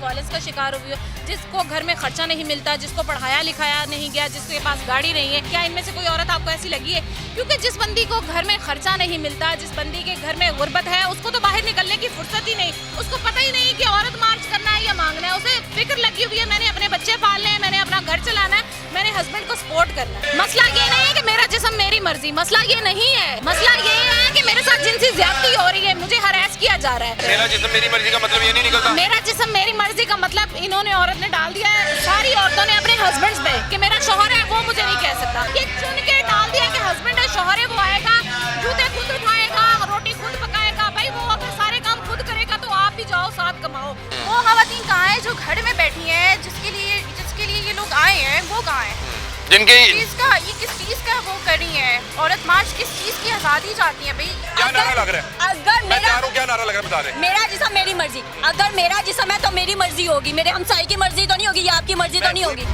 Violence का शिकार हुई हो, जिसको घर में खर्चा नहीं मिलता, जिसको पढ़ाया लिखाया नहीं गया, जिसके पास गाड़ी नहीं है, क्या इनमें से कोई औरत आपको ऐसी लगी है? क्योंकि जिस बंदी को घर में खर्चा नहीं मिलता, जिस बंदी के घर में गुर्बत है, उसको तो बाहर निकलने की फुर्सत ही नहीं, उसको पता ही नहीं कि औरत मार्च करना है या मांगना है, उसे फिक्र लगी हुई है मैंने अपने बच्चे पालने हैं, मैंने अपना घर चलाना है, मैंने हस्बैंड को सपोर्ट करना है। मसला ये नहीं है कि मेरा जिस्म मेरी मर्जी, मसला ये नहीं है, मसला ये है कि मेरे साथ जिनसी ज्यादती हो रही है, मुझे हरास किया जा रहा है। मेरा जिस्म मेरी मर्जी का मतलब ये नहीं निकलता। मेरा जिस्म मेरी मर्जी का मतलब इन्होंने औरत ने डाल दिया है, सारी औरतों ने अपने हस्बैंड्स पे कि मेरा शौहर है वो मुझे नहीं कह सकता। ये चुन के डाल दिया कि हस्बैंड है, शौहर है, वो आएगा, जूते खुद उठाएगा, रोटी खुद पकाएगा। भाई वो अगर सारे काम खुद करेगा तो आप भी जाओ साथ कमाओ। वो खवातीन कहाँ है जो घर में बैठी हैं, जिसके लिए ये लोग आए हैं, वो कहाँ है? जिनके ये किस चीज का वो कर रही है? औरत मार्च किस चीज की आज़ादी चाहती है भाई? क्या नारा लग रहा है? अगर मैं चाह रहा हूँ क्या नारा लग रहा है बता दे। मेरा जिस्म मेरी मर्जी, अगर मेरा जिस्म है तो मेरी मर्जी होगी, मेरे हमसाई की मर्जी तो नहीं होगी, या आपकी मर्जी तो नहीं होगी।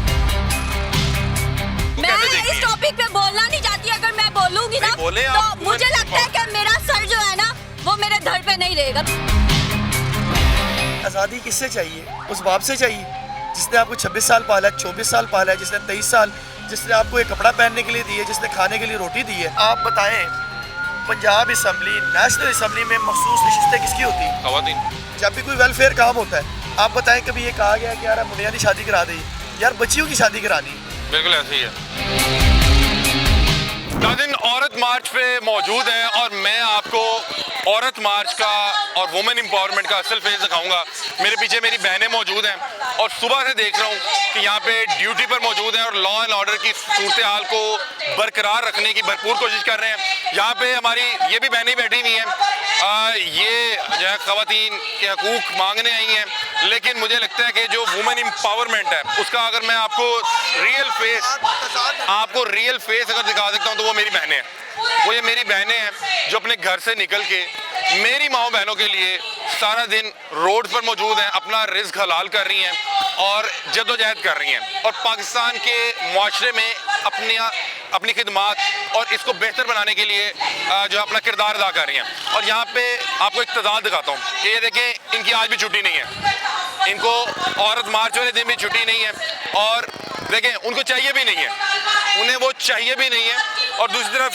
मैं इस टॉपिक पे बोलना नहीं चाहती, अगर मैं बोलूंगी ना तो मुझे लगता है कि मेरा सर जो है ना वो मेरे धड़ पे नहीं रहेगा। आज़ादी किससे चाहिए? उस बाप से चाहिए जिसने आपको 26 साल पाला है, 24 साल पाला है, जिसने 23 साल, जिसने आपको एक कपड़ा पहनने के लिए दी है, जिसने खाने के लिए रोटी दी है। आप बताएं, पंजाब असम्बली, नेशनल असम्बली में मखसूस नशिस्तें किसकी होती हैं? खवातीन। जब भी कोई वेलफेयर काम होता है, आप बताएं कभी ये कहा गया कि यार मुनिया की शादी करा दी, यार बच्चियों की शादी करानी? बिल्कुल ऐसे ही है। नाज़रीन, औरत मार्च पे मौजूद है और मैं आपको औरत मार्च का और वुमेन एम्पावरमेंट का असल फेस दिखाऊंगा। मेरे पीछे मेरी बहनें मौजूद हैं और सुबह से देख रहा हूँ कि यहाँ पे ड्यूटी पर मौजूद हैं और लॉ एंड ऑर्डर की सूरत हाल को बरकरार रखने की भरपूर कोशिश कर रहे हैं। यहाँ पे हमारी ये भी बहनें बैठी हुई हैं, ये जो है ख़वातीन के हकूक़ मांगने आई हैं, लेकिन मुझे लगता है कि जो वुमेन एम्पावरमेंट है उसका अगर मैं आपको रियल फेस अगर दिखा सकता हूँ तो वो मेरी बहनें हैं। वो ये मेरी बहनें हैं जो अपने घर से निकल के मेरी माँ बहनों के लिए सारा दिन रोड पर मौजूद हैं, अपना रिज़्क़ हलाल कर रही हैं और जद्दोजहद कर रही हैं और पाकिस्तान के मुआशरे में अपनी खिदमात और इसको बेहतर बनाने के लिए जो अपना किरदार अदा कर रही हैं। और यहाँ पे आपको एक तजाद दिखाता हूँ कि ये देखें, इनकी आज भी छुट्टी नहीं है, इनको औरत मार्च वाले दिन भी छुट्टी नहीं है और देखें उनको चाहिए भी नहीं है, उन्हें वो चाहिए भी नहीं है। और दूसरी तरफ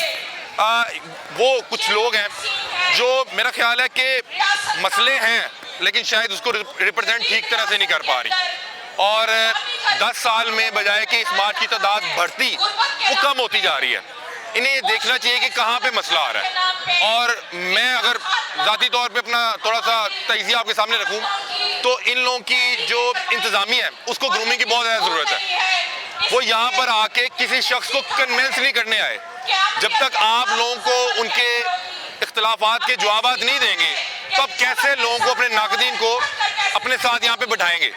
वो कुछ लोग हैं जो मेरा ख्याल है कि मसले हैं लेकिन शायद उसको रिप्रेजेंट ठीक तरह से नहीं कर पा रही और 10 साल में बजाय कि इस मार्च की तादाद बढ़ती वो कम होती जा रही है। इन्हें ये देखना चाहिए कि कहाँ पे मसला आ रहा है। और मैं अगर ज़ाती तौर पे अपना थोड़ा सा तजिया आपके सामने रखूँ तो इन लोगों की जो इंतज़ामिया है उसको ग्रूमिंग की बहुत ज़्यादा ज़रूरत है। वो यहाँ पर आके किसी शख्स को कन्विंस नहीं करने आए। जब तक आप लोगों को उनके इख्तलाफात के जवाब नहीं देंगे तब कैसे लोगों को, अपने नाक़दीन को अपने साथ यहाँ पे बिठाएंगे?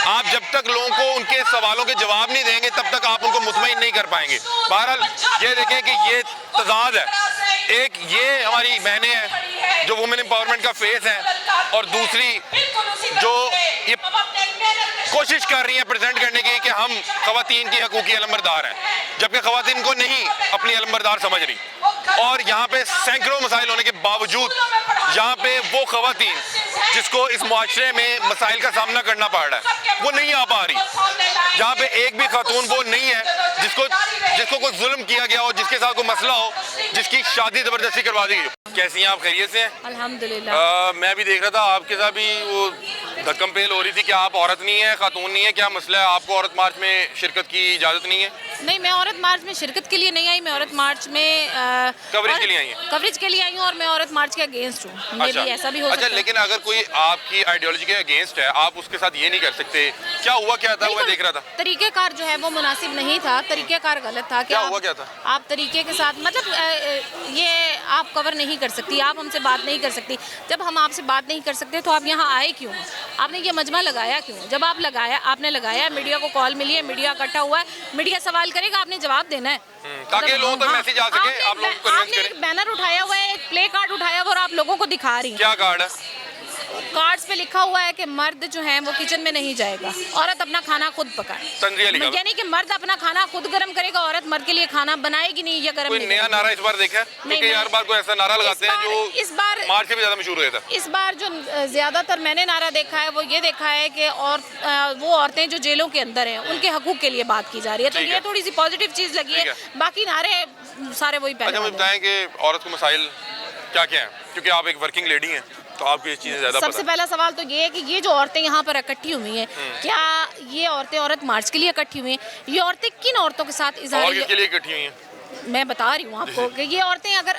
आप जब तक लोगों को उनके सवालों के जवाब नहीं देंगे तब तक आप उनको मुतमईन नहीं कर पाएंगे। बहरहाल ये देखें कि ये तजाद है, एक ये हमारी बहनें हैं जो वुमेन एम्पावरमेंट का फेस हैं और दूसरी जो ये कोशिश कर रही हैं प्रेजेंट करने की कि हम ख़वातीन की हकूक़ी अलमबरदार हैं, जबकि ख़वातीन को नहीं अपनी अलमबरदार समझ रही। और यहाँ पे सैकड़ों मसाइल होने के बावजूद यहाँ पे वो ख़वातीन जिसको इस मुआशरे में मसाइल का सामना करना पड़ रहा है वो नहीं आ पा रही। यहाँ पे एक भी खातून वो नहीं है जिसको कोई जुल्म किया गया हो, जिसके साथ कोई मसला हो, जिसकी शादी ज़बरदस्ती करवा दी गई। कैसी हैं आप? खैरियत से हैं? अल्हम्दुलिल्लाह। मैं भी देख रहा था आपके साथ भी वो धक्कम पेल हो रही थी कि आप औरत नहीं है, खातून नहीं है, क्या मसला है? आपको औरत मार्च में शिरकत की इजाज़त नहीं है? नहीं, मैं औरत मार्च में शिरकत के लिए नहीं आई, मैं औरत मार्च में कवरेज के लिए आई हैं? कवरेज के लिए आई हूँ और मैं औरत मार्च के अगेंस्ट हूँ। अच्छा, ऐसा भी हो सकता है। लेकिन अगर कोई आपकी आइडियोलॉजी के अगेंस्ट है आप उसके साथ ये नहीं कर सकते। क्या हुआ क्या था? मैं देख रहा था तरीक़ेकार जो है वो मुनासिब नहीं था, तरीक़ेकार गलत था। क्या हुआ क्या था? आप तरीके के साथ मतलब ये आप कवर नहीं कर सकती, आप हमसे बात नहीं कर सकती। जब हम आपसे बात नहीं कर सकते तो आप यहाँ आए क्यों? आपने ये मजमा लगाया क्यों? जब आपने लगाया, मीडिया को कॉल मिली है, मीडिया इकट्ठा हुआ है, मीडिया सवाल करेगा, आपने जवाब देना है ताकि लोगों तक मैसेज आ सके, आप लोग आपने एक बैनर उठाया हुआ है, एक प्ले कार्ड उठाया हुआ और आप लोगों को दिखा रही हैं। क्या कार्ड है? कार्ड्स पे लिखा हुआ है कि मर्द जो है वो किचन में नहीं जाएगा, औरत अपना खाना खुद पकाए। तंजिया लिखा हुआ। यानी कि मर्द अपना खाना खुद गर्म करेगा, औरत मर्द के लिए खाना बनाएगी नहीं या गर्म कोई नहीं नया करेगी। नारा इस बार देखा है? क्योंकि हर बार कोई ऐसा नारा लगाते हैं जो इस बार मार्च से भी ज्यादा मशहूर हुआ था। इस बार जो ज्यादातर मैंने नारा देखा है वो ये देखा है कि वो औरतें जो जेलों के अंदर हैं उनके हकूक के लिए बात की जा रही है, तो ठीक ये है। थोड़ी सी पॉजिटिव चीज लगी है। ठीक बाकी नारे सारे वही पहले अच्छा मुझे वाले हैं। बताएं कि औरत के मसाइल क्या क्या हैं, क्योंकि आप एक वर्किंग लेडी हैं तो आपको ये चीज़ें ज़्यादा सबसे पता पहला सवाल तो ये है कि ये जो औरतें यहाँ पर इकट्ठी हुई हैं, क्या ये औरत मार्च के लिए इकट्ठी हुई हैं? ये औरतें किन औरतों के साथ और इजहार किसके लिए इकट्ठी हुई हैं? मैं बता रही हूँ आपको कि ये औरतें अगर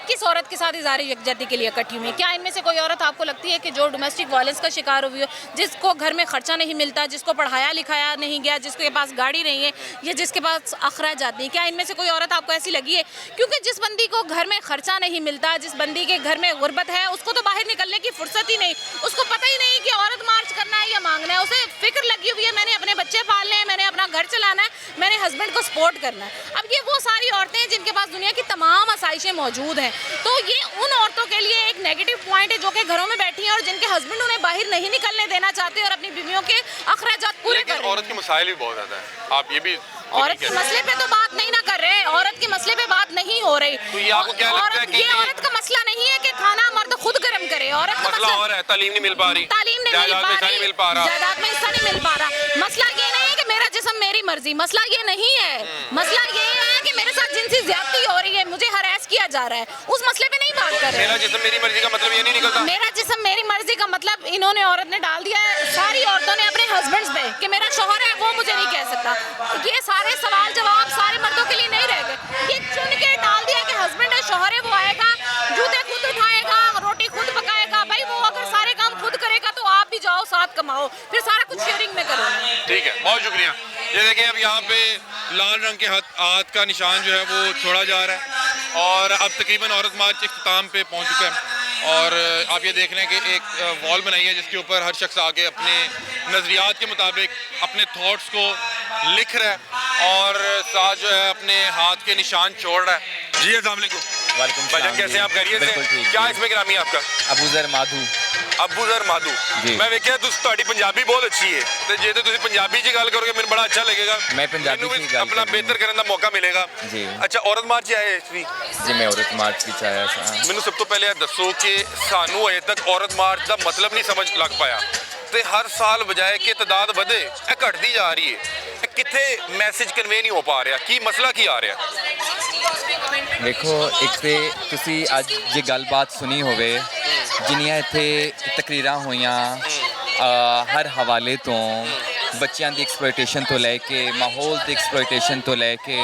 किस औरत के साथ इज़हार यकजहती के लिए इकट्ठी हुई हैं? क्या इनमें से कोई औरत आपको लगती है कि जो डोमेस्टिक वायलेंस का शिकार हुई हो, जिसको घर में खर्चा नहीं मिलता, जिसको पढ़ाया लिखाया नहीं गया, जिसके पास गाड़ी नहीं है या जिसके पास अखराजात नहीं, क्या इनमें से कोई औरत आपको ऐसी लगी है? क्योंकि जिस बंदी को घर में खर्चा नहीं मिलता, जिस बंदी के घर में गुर्बत है, उसको तो बाहर निकलने की फुर्सत ही नहीं, उसको पता ही नहीं कि औरत मार्च करना है या मांगना है। उसे फिक्र लगी हुई है मैंने अपने बच्चे पालने हैं, मैंने अपना घर चलाना है, मैंने हस्बैंड को सपोर्ट करना है। अब ये वो सारी औरतें हैं जिनके पास दुनिया की तमाम आसाइशें मौजूद हैं, तो ये उन औरतों के लिए एक नेगेटिव पॉइंट है जो कि घरों में बैठी हैं और जिनके हस्बैंड उन्हें बाहर नहीं निकलने देना चाहते और अपनी बीवियों के अखराजात पूरे कर लेकिन रहे औरत के हैं। मसाइल भी बहुत ज़्यादा है, आप ये भी औरत के मसले पे तो बात नहीं ना कर रहे हैं, औरत के मसले पे बात नहीं हो रही। तो ये आपको क्या लगता है कि ये औरत का मसला नहीं है कि खाना मर्द खुद गर्म करे, औरत का मसला और है, तालीम नहीं मिल पा रही, तालीम नहीं जायदाद में हिस्सा नहीं मिल पा रहा। जायदाद में हिस्सा नहीं मिल पा रहा। मसला ये नहीं है कि मेरा जिस्म मेरी मर्जी, मसला ये नहीं है। मसला ये है कि मेरे साथ जिनसी ज्यादती हो रही है, मुझे हरास किया जा रहा है, उस मसले पे नहीं बात कर रहे मेरा हैं। जिस्म मेरी मर्जी का मतलब ये नहीं निकलता। मेरा जिस्म मेरी मर्जी का मतलब इन्होंने औरत ने डाल दिया है, सारी औरतों ने अपने हस्बैंड्स पे कि मेरा शौहर है वो मुझे नहीं कह सकता। ये सारे सवाल जवाब सारे मर्दों के लिए नहीं रह गए, ये चुन के डाल दिया कि हस्बैंड है, शौहर है, वो आएगा, जूते खुद उठाएगा, रोटी खुद पकाएगा। भाई वो अगर सारे काम खुद करेगा तो आप भी जाओ साथ कमाओ, फिर सारा कुछ शेयरिंग में करो। ठीक है, बहुत शुक्रिया। ये देखिए अब यहाँ पे लाल रंग के हाथ का निशान जो है वो छोड़ा जा रहा है और अब तकरीबन औरत मार्च इख्तिताम पे पहुँच चुका है और आप ये देख रहे हैं कि एक वॉल बनाई है जिसके ऊपर हर शख्स आके अपने नज़रियात के मुताबिक अपने थॉट्स को लिख रहा है और साथ जो है अपने हाथ के निशान छोड़ रहा है। जी अस्सलाम वालेकुम। वालेकुम भाईजान सलाम कैसे जी। हैं आप? खैरियत बिल्कुल से? ठीक क्या जी। इसमें ग्रामी है आपका? अबूजर माधू। अबूजर माधू। जी। मैं वेख्या ਤੁਹਾਡੀ ਪੰਜਾਬੀ ਬਹੁਤ ਅੱਛੀ ਹੈ ਤੇ ਜੇ ਤੇ ਤੁਸੀਂ ਪੰਜਾਬੀ 'ਚ ਗੱਲ ਕਰੋਗੇ ਮੈਨੂੰ ਬੜਾ ਅੱਛਾ ਲੱਗੇਗਾ। ਮੈਂ ਪੰਜਾਬੀ 'ਚ ਮੈਨੂੰ ਹੀ ਵੀ ਗੱਲ ਆਪਣਾ ਕਰੂੰਗਾ। ਬਿਹਤਰ ਕਰਨ ਦਾ ਮੌਕਾ ਮਿਲੇਗਾ। ਜੀ। ਅੱਛਾ ਔਰਤ ਮਾਰਚ ਆਏ ਇਸ ਵੀ जी मैं औरत मार्च की चाया सा ਮੈਨੂੰ ਸਭ ਤੋਂ ਪਹਿਲੇ ਇਹ ਦੱਸੋ ਕਿ ਸਾਨੂੰ ਅਜੇ ਤੱਕ ਔਰਤ ਮਾਰਚ ਦਾ ਮਤਲਬ ਨਹੀਂ ਸਮਝ ਲੱਗ ਪਾਇਆ ਤੇ ਹਰ ਸਾਲ ਬਜਾਏ ਕਿ ਤਦਾਦ ਵਧੇ ਇਹ ਘਟਦੀ ਜਾ ਰਹੀ ਹੈ। ਇਹ ਕਿੱਥੇ ਮੈਸੇਜ ਕਨਵੇ ਨਹੀਂ ਹੋ ਪਾ ਰਿਹਾ, ਕੀ ਮਸਲਾ ਕੀ ਆ ਰਿਹਾ? ਵੇਖੋ ਇੱਕ ਤੇ ਤੁਸੀਂ ਅੱਜ ਜੇ ਗੱਲਬਾਤ ਸੁਣੀ ਹੋਵੇ ਜਿੰਨੀਆਂ ਇੱਥੇ ਤਕਰੀਰਾਂ ਹੋਈਆਂ ਹਰ ਹਵਾਲੇ ਤੋਂ ਬੱਚਿਆਂ ਦੀ ਐਕਸਪਲੋਇਟੇਸ਼ਨ ਤੋਂ ਲੈ ਕੇ ਮਾਹੌਲ ਦੀ ਐਕਸਪਲੋਇਟੇਸ਼ਨ ਤੋਂ ਲੈ ਕੇ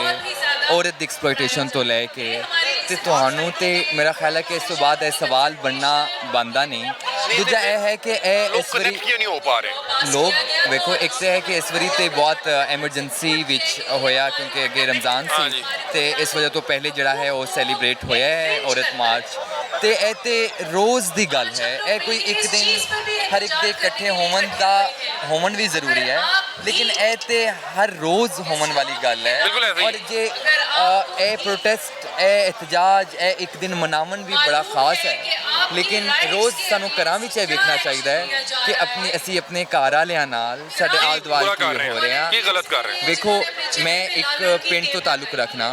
ਔਰਤ ਦੀ ਐਕਸਪਲੋਇਟੇਸ਼ਨ ਤੋਂ ਲੈ ਕੇ ਤੇ ਤੁਹਾਨੂੰ ਤੇ ਮੇਰਾ ਖਿਆਲ ਹੈ ਕਿ ਇਸ ਤੋਂ ਬਾਅਦ ਇਹ ਸਵਾਲ ਬਣਨਾ ਬਣਦਾ ਨਹੀਂ। ਦੂਜਾ ਇਹ ਹੈ ਕਿ ਇਹ ਲੋਕ ਇਸ ਵਾਰੀ ਕਨੈਕਟ ਕਿਉਂ ਨਹੀਂ ਹੋ ਪਾ ਰਹੇ? ਲੋਕ ਵੇਖੋ ਇੱਕ ਤਾਂ ਹੈ ਕਿ ਇਸ ਵਾਰੀ ਤੇ ਬਹੁਤ ਐਮਰਜੈਂਸੀ ਵਿੱਚ ਹੋਇਆ ਕਿਉਂਕਿ ਅੱਗੇ ਰਮਜ਼ਾਨ ਹਾਂਜੀ। ਸੀ ਤੇ ਇਸ ਵਜ੍ਹਾ ਤੋਂ ਪਹਿਲੇ ਜਿਹੜਾ ਹੈ ਉਹ ਸੈਲੀਬ੍ਰੇਟ ਹੋਇਆ ਹੈ ਔਰਤ ਮਾਰਚ ਤੇ ਇਹ ਤੇ ਰੋਜ਼ ਦੀ ਗੱਲ ਹੈ। ਇਹ ਕੋਈ ਇੱਕ ਦਿਨ ਹਰ ਇੱਕ ਦੇ ਇਕੱਠੇ ਹੋਵਣ ਵੀ ਜ਼ਰੂਰੀ ਹੈ ਲੇਕਿਨ ਇਹ ਤੇ ਹਰ ਰੋਜ਼ ਹੋਣ ਵਾਲੀ ਗੱਲ ਹੈ। ਬਿਲਕੁਲ ਐਸੇ ਹੀ। ਔਰ ਜੇ ਇਹ ਪ੍ਰੋਟੈਸਟ ਇਹ ਇhtਜਾਜ ਇਹ ਇੱਕ ਦਿਨ ਮਨਾਉਣ ਵੀ ਬੜਾ ਖਾਸ ਹੈ ਲੇਕਿਨ ਰੋਜ਼ ਸਾਨੂੰ ਘਰਾਂ ਵਿੱਚ ਇਹ ਵੇਖਣਾ ਚਾਹੀਦਾ ਹੈ ਕਿ ਅਸੀਂ ਆਪਣੇ ਘਰ ਵਾਲਿਆਂ ਨਾਲ ਸਾਡੇ ਆਲੇ ਦੁਆਲੇ ਪੂਰਾ ਕਰ ਕੀ ਰਹੇ ਹੋ ਰਿਹਾ ਹਾਂ, ਕੀ ਗਲਤ ਕਰ ਰਹੇ ਹਾਂ? ਵੇਖੋ ਮੈਂ ਇੱਕ ਪਿੰਡ ਤੋਂ ਤਾਲੁਕ ਰੱਖਣਾ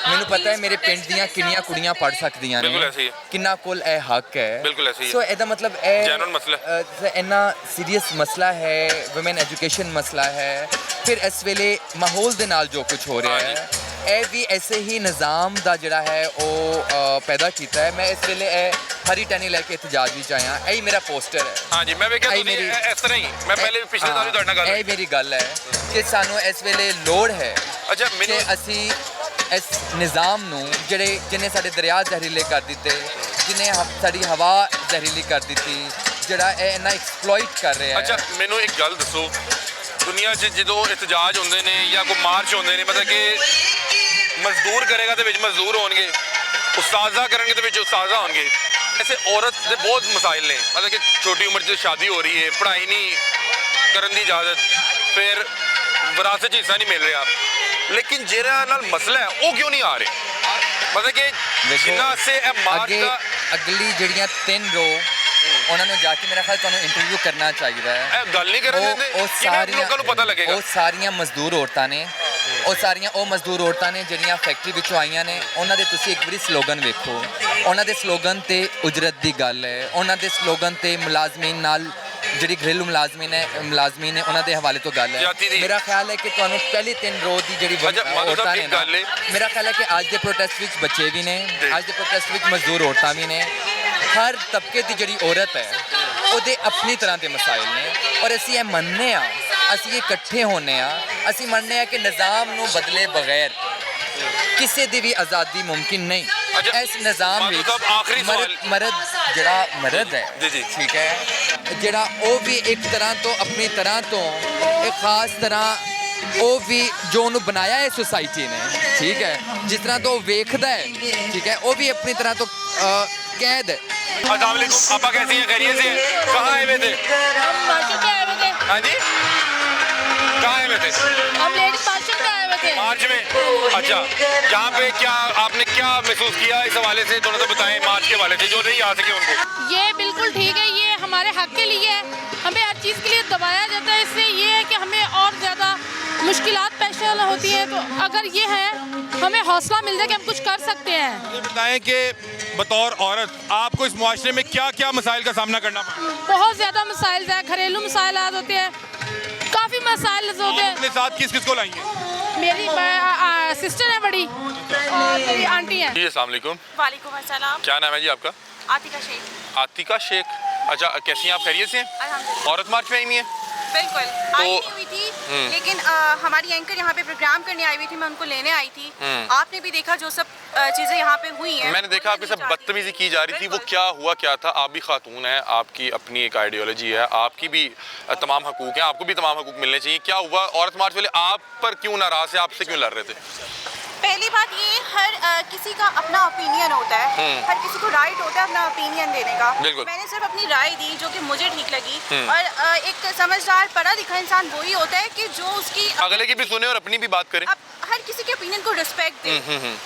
ਮੈਨੂੰ ਪਤਾ ਹੈ ਮੇਰੇ ਪਿੰਡ ਦੀਆਂ ਕਿੰਨੀਆਂ ਕੁੜੀਆਂ ਪੜ੍ਹ ਸਕਦੀਆਂ ਬਿਲਕੁਲ ਨੇ ਐਸੇ ਹੀ। ਕਿੰਨਾ ਕੋਲ ਇਹ ਹੱਕ ਹੈ ਬਿਲਕੁਲ ਐਸੇ ਹੀ। ਸੋ ਇਹਦਾ ਮਤਲਬ ਇਹ Genuine ਮਸਲਾ। ਇੰਨਾ ਸੀਰੀਅਸ ਮਸਲਾ ਹੈ ਵੂਮਨ ਐਜੂਕੇਸ਼ਨ ਮਸਲਾ ਹੈ ਫਿਰ ਇਸ ਵੇਲੇ ਮਾਹੌਲ ਦੇ ਨਾਲ ਜੋ ਕੁਝ ਹੋ ਰਿਹਾ ਹੈ ਇਹ ਵੀ ਐਸੇ ਹੀ ਨਿਜ਼ਾਮ ਦਾ ਜਿਹੜਾ ਹੈ ਉਹ ਪੈਦਾ ਕੀਤਾ ਹੈ। ਮੈਂ ਇਸ ਵੇਲੇ ਇਹ ਹਰੀ ਟੈਨੀ ਲੈ ਕੇ ਇhtਜਾਜ ਵਿੱਚ ਆਇਆ ਇਹ ਮੇਰਾ ਪੋਸਟਰ ਹੈ। ਹਾਂਜੀ ਮੈਂ ਵੇਖਿਆ ਆਈ ਤੁਸੀਂ ਮੇਰੀ- ਇਸ ਤਰ੍ਹਾਂ ਹੀ ਮੈਂ ਪਹਿਲੇ ਵੀ ਪਿਛਲੇ ਸਾਲ ਵੀ ਤੁਹਾਡੇ ਨਾਲ ਗੱਲ ਇਹ ਮੇਰੀ ਗੱਲ ਹੈ ਕਿ ਸਾਨੂੰ ਇਸ ਵੇਲੇ ਲੋੜ ਹੈ ਅੱਛਾ ਕਿ ਮੈਨੂੰ ਅਸੀਂ ਇਸ ਨਿਜ਼ਾਮ ਨੂੰ ਜਿਹਨੇ ਸਾਡੇ ਦਰਿਆ ਜ਼ਹਿਰੀਲੇ ਕਰ ਦਿੱਤੇ ਜਿਹਨੇ ਸਾਡੀ ਹਵਾ ਜ਼ਹਿਰੀਲੀ ਕਰ ਦਿੱਤੀ ਜਿਹੜਾ ਇਹ ਇੰਨਾ ਐਕਸਪਲੋਇਟ ਕਰ ਰਿਹਾ ਅੱਛਾ ਹੈ ਮੈਨੂੰ ਇੱਕ ਗੱਲ ਦੱਸੋ ਦੁਨੀਆ 'ਚ ਜਦੋਂ ਇhtਜਾਜ ਹੁੰਦੇ ਨੇ ਜਾਂ ਕੋਈ ਮਾਰਚ ਹੁੰਦੇ ਨੇ ਮਤਲਬ ਕਿ ਮਜ਼ਦੂਰ ਕਰੇਗਾ ਤੇ ਵਿੱਚ ਮਜ਼ਦੂਰ ਹੋਣਗੇ ਉਸਤਾਜ਼ਾ ਕਰਨਗੇ ਤੇ ਵਿੱਚ ਉਸਤਾਜ਼ਾ ਹੋਣਗੇ ऐसे औरत ਦੇ ਬਹੁਤ ਮਸਾਇਲ ਨੇ ਮਤਲਬ ਕਿ ਛੋਟੀ ਉਮਰ 'ਚ ਸ਼ਾਦੀ ਹੋ ਰਹੀ ਹੈ ਪੜ੍ਹਾਈ ਨਹੀਂ ਕਰਨ ਦੀ ਇਜਾਜ਼ਤ ਫਿਰ ਵਿਰਾਸਤ 'ਚ ਹਿੱਸਾ ਨਹੀਂ ਮਿਲ ਰਿਹਾ ਲੇਕਿਨ ਜਿਹੜਾ ਨਾਲ ਮਸਲਾ ਹੈ ਉਹ ਕਿਉਂ ਨਹੀਂ ਆ ਰਿਹਾ ਮਤਲਬ ਕਿ ਵੇਖੋ ਜਿੰਨਾ ਸੇ ਇਹ ਮਾਰਚ ਅੱਗੇ ਦਾ ਅਗਲੀ ਜਿਹੜੀਆਂ 3 ਰੋ ਉਹਨਾਂ ਨੂੰ ਜਾ ਕੇ ਮੇਰਾ ਖਿਆਲ ਤੁਹਾਨੂੰ ਇੰਟਰਵਿਊ ਕਰਨਾ ਚਾਹੀਦਾ ਹੈ। ਗੱਲ ਨਹੀਂ ਕਰਨ ਦਿੰਦੇ ਉਹ ਕਿਵੇਂ ਲੋਕਾਂ ਨੂੰ ਪਤਾ ਲੱਗੇਗਾ? ਉਹ ਸਾਰੀਆਂ ਮਜ਼ਦੂਰ ਔਰਤਾਂ ਨੇ, ਉਹ ਮਜ਼ਦੂਰ ਔਰਤਾਂ ਨੇ ਜਿਹੜੀਆਂ ਫੈਕਟਰੀ ਵਿੱਚੋਂ ਆਈਆਂ ਨੇ। ਉਹਨਾਂ ਦੇ ਤੁਸੀਂ ਇੱਕ ਵਾਰੀ ਸਲੋਗਨ ਵੇਖੋ, ਉਹਨਾਂ ਦੇ ਸਲੋਗਨ ਤੇ ਉਜਰਤ ਦੀ ਗੱਲ ਹੈ, ਉਹਨਾਂ ਦੇ ਸਲੋਗਨ ਤੇ ਮੁਲਾਜ਼ਮੀਨ ਨਾਲ ਜਿਹੜੀ ਘਰੇਲੂ ਮੁਲਾਜ਼ਮੀਨ ਨੇ ਉਹਨਾਂ ਦੇ ਹਵਾਲੇ ਤੋਂ ਗੱਲ ਹੈ। ਮੇਰਾ ਖਿਆਲ ਹੈ ਕਿ ਤੁਹਾਨੂੰ ਪਹਿਲੀ 3 ਰੋਜ਼ ਦੀ ਜਿਹੜੀ ਔਰਤਾਂ ਨੇ ਨਾ, ਮੇਰਾ ਖਿਆਲ ਹੈ ਕਿ ਅੱਜ ਦੇ ਪ੍ਰੋਟੈਸਟ ਵਿੱਚ ਬੱਚੇ ਵੀ ਨੇ, ਅੱਜ ਦੇ ਪ੍ਰੋਟੈਸਟ ਵਿੱਚ ਮਜ਼ਦੂਰ ਔਰਤਾਂ ਵੀ ਨੇ। ਹਰ ਤਬਕੇ ਦੀ ਜਿਹੜੀ ਔਰਤ ਹੈ ਉਹਦੇ ਆਪਣੀ ਤਰ੍ਹਾਂ ਦੇ ਮਸਾਇਲ ਨੇ, ਔਰ ਅਸੀਂ ਇਹ ਮੰਨਦੇ ਹਾਂ, ਅਸੀਂ ਇਕੱਠੇ ਹੋਣੇ ਆ, ਅਸੀਂ ਮੰਨਦੇ ਆ ਕਿ ਨਿਜ਼ਾਮ ਨੂੰ ਬਦਲੇ ਬਗੈਰ ਕਿਸੇ ਦੀ ਵੀ ਆਜ਼ਾਦੀ ਮੁਮਕਿਨ ਨਹੀਂ। ਇਸ ਨਿਜ਼ਾਮ ਵਿੱਚ ਜਿਹੜਾ ਮਰਦ ਹੈ, ਠੀਕ ਹੈ, ਜਿਹੜਾ ਉਹ ਵੀ ਇੱਕ ਤਰ੍ਹਾਂ ਤੋਂ ਆਪਣੀ ਤਰ੍ਹਾਂ ਤੋਂ ਇੱਕ ਖਾਸ ਤਰ੍ਹਾਂ ਉਹ ਵੀ ਜੋ ਉਹਨੂੰ ਬਣਾਇਆ ਹੈ ਸੋਸਾਇਟੀ ਨੇ, ਠੀਕ ਹੈ, ਜਿਸ ਤਰ੍ਹਾਂ ਤੋਂ ਉਹ ਵੇਖਦਾ ਹੈ, ਠੀਕ ਹੈ, ਉਹ ਵੀ ਆਪਣੀ ਤਰ੍ਹਾਂ ਤੋਂ कैद है। अस्सलाम वालेकुम, आपा कैसी हैं? खैरियत से हैं? कहाँ आए हुए थे? हम मार्केट में आए हुए थे। हाँ जी, कहाँ आए हुए थे? हम लेडीज मार्केट में आए हुए थे। मार्च में? अच्छा, यहाँ पे क्या आपने क्या महसूस किया इस हवाले से, थोड़ा सा बताएं मार्च के हवाले से, जो नहीं आ सके उनको। ये बिल्कुल ठीक है, ये हमारे हक के लिए है, हमें हर चीज़ के लिए दबाया जाता है, इससे ये है कि हमें और ज़्यादा मुश्किलात पेश होती है। तो अगर ये है हमें हौसला मिल जाए कि हम कुछ कर सकते हैं। ये बताएं कि बतौर औरत आपको इस मुआशरे में क्या क्या मसाइल का सामना करना पड़ा? बहुत ज़्यादा मसाइल है, घरेलू मसाइल होते हैं, काफ़ी मसाइल होते हैं। अपने साथ किस किस को लाई हैं? मेरी सिस्टर है बड़ी और मेरी आंटी है। जी अस्सलाम वालेकुम। वालेकुम अस्सलाम। क्या नाम है जी आपका? आतिका शेख। आतिका शेख। अच्छा, कैसी हैं आप? खैरियत से हैं? अल्हम्दुलिल्लाह। औरत मार्च में आई हुई हैं? बिल्कुल आई नहीं हुई थी, लेकिन हमारी एंकर यहाँ पे प्रोग्राम करने आई हुई थी, मैं उनको लेने आई थी। आपने भी देखा जो सब चीज़ें यहाँ पे हुई हैं। मैंने देखा आपके साथ बदतमीजी की जा रही थी, वो क्या हुआ क्या था? आप भी खातून हैं, आपकी अपनी एक आइडियोलॉजी है, आपकी भी तमाम हकूक़ हैं, आपको भी तमाम हकूक़ मिलने चाहिए। क्या हुआ? औरत मार्च वाले आप पर क्यों नाराज़ है, आपसे क्यों लड़ रहे थे? पहली बात ये, हर किसी का अपना ओपिनियन होता है, हर किसी को राइट होता है अपना ओपिनियन देने का। मैंने सिर्फ अपनी राय दी जो कि मुझे ठीक लगी, और एक समझदार पढ़ा लिखा इंसान वही होता है कि जो उसकी अगले की भी सुने और अपनी भी बात करें। हर किसी के ओपिनियन को रिस्पेक्ट दे।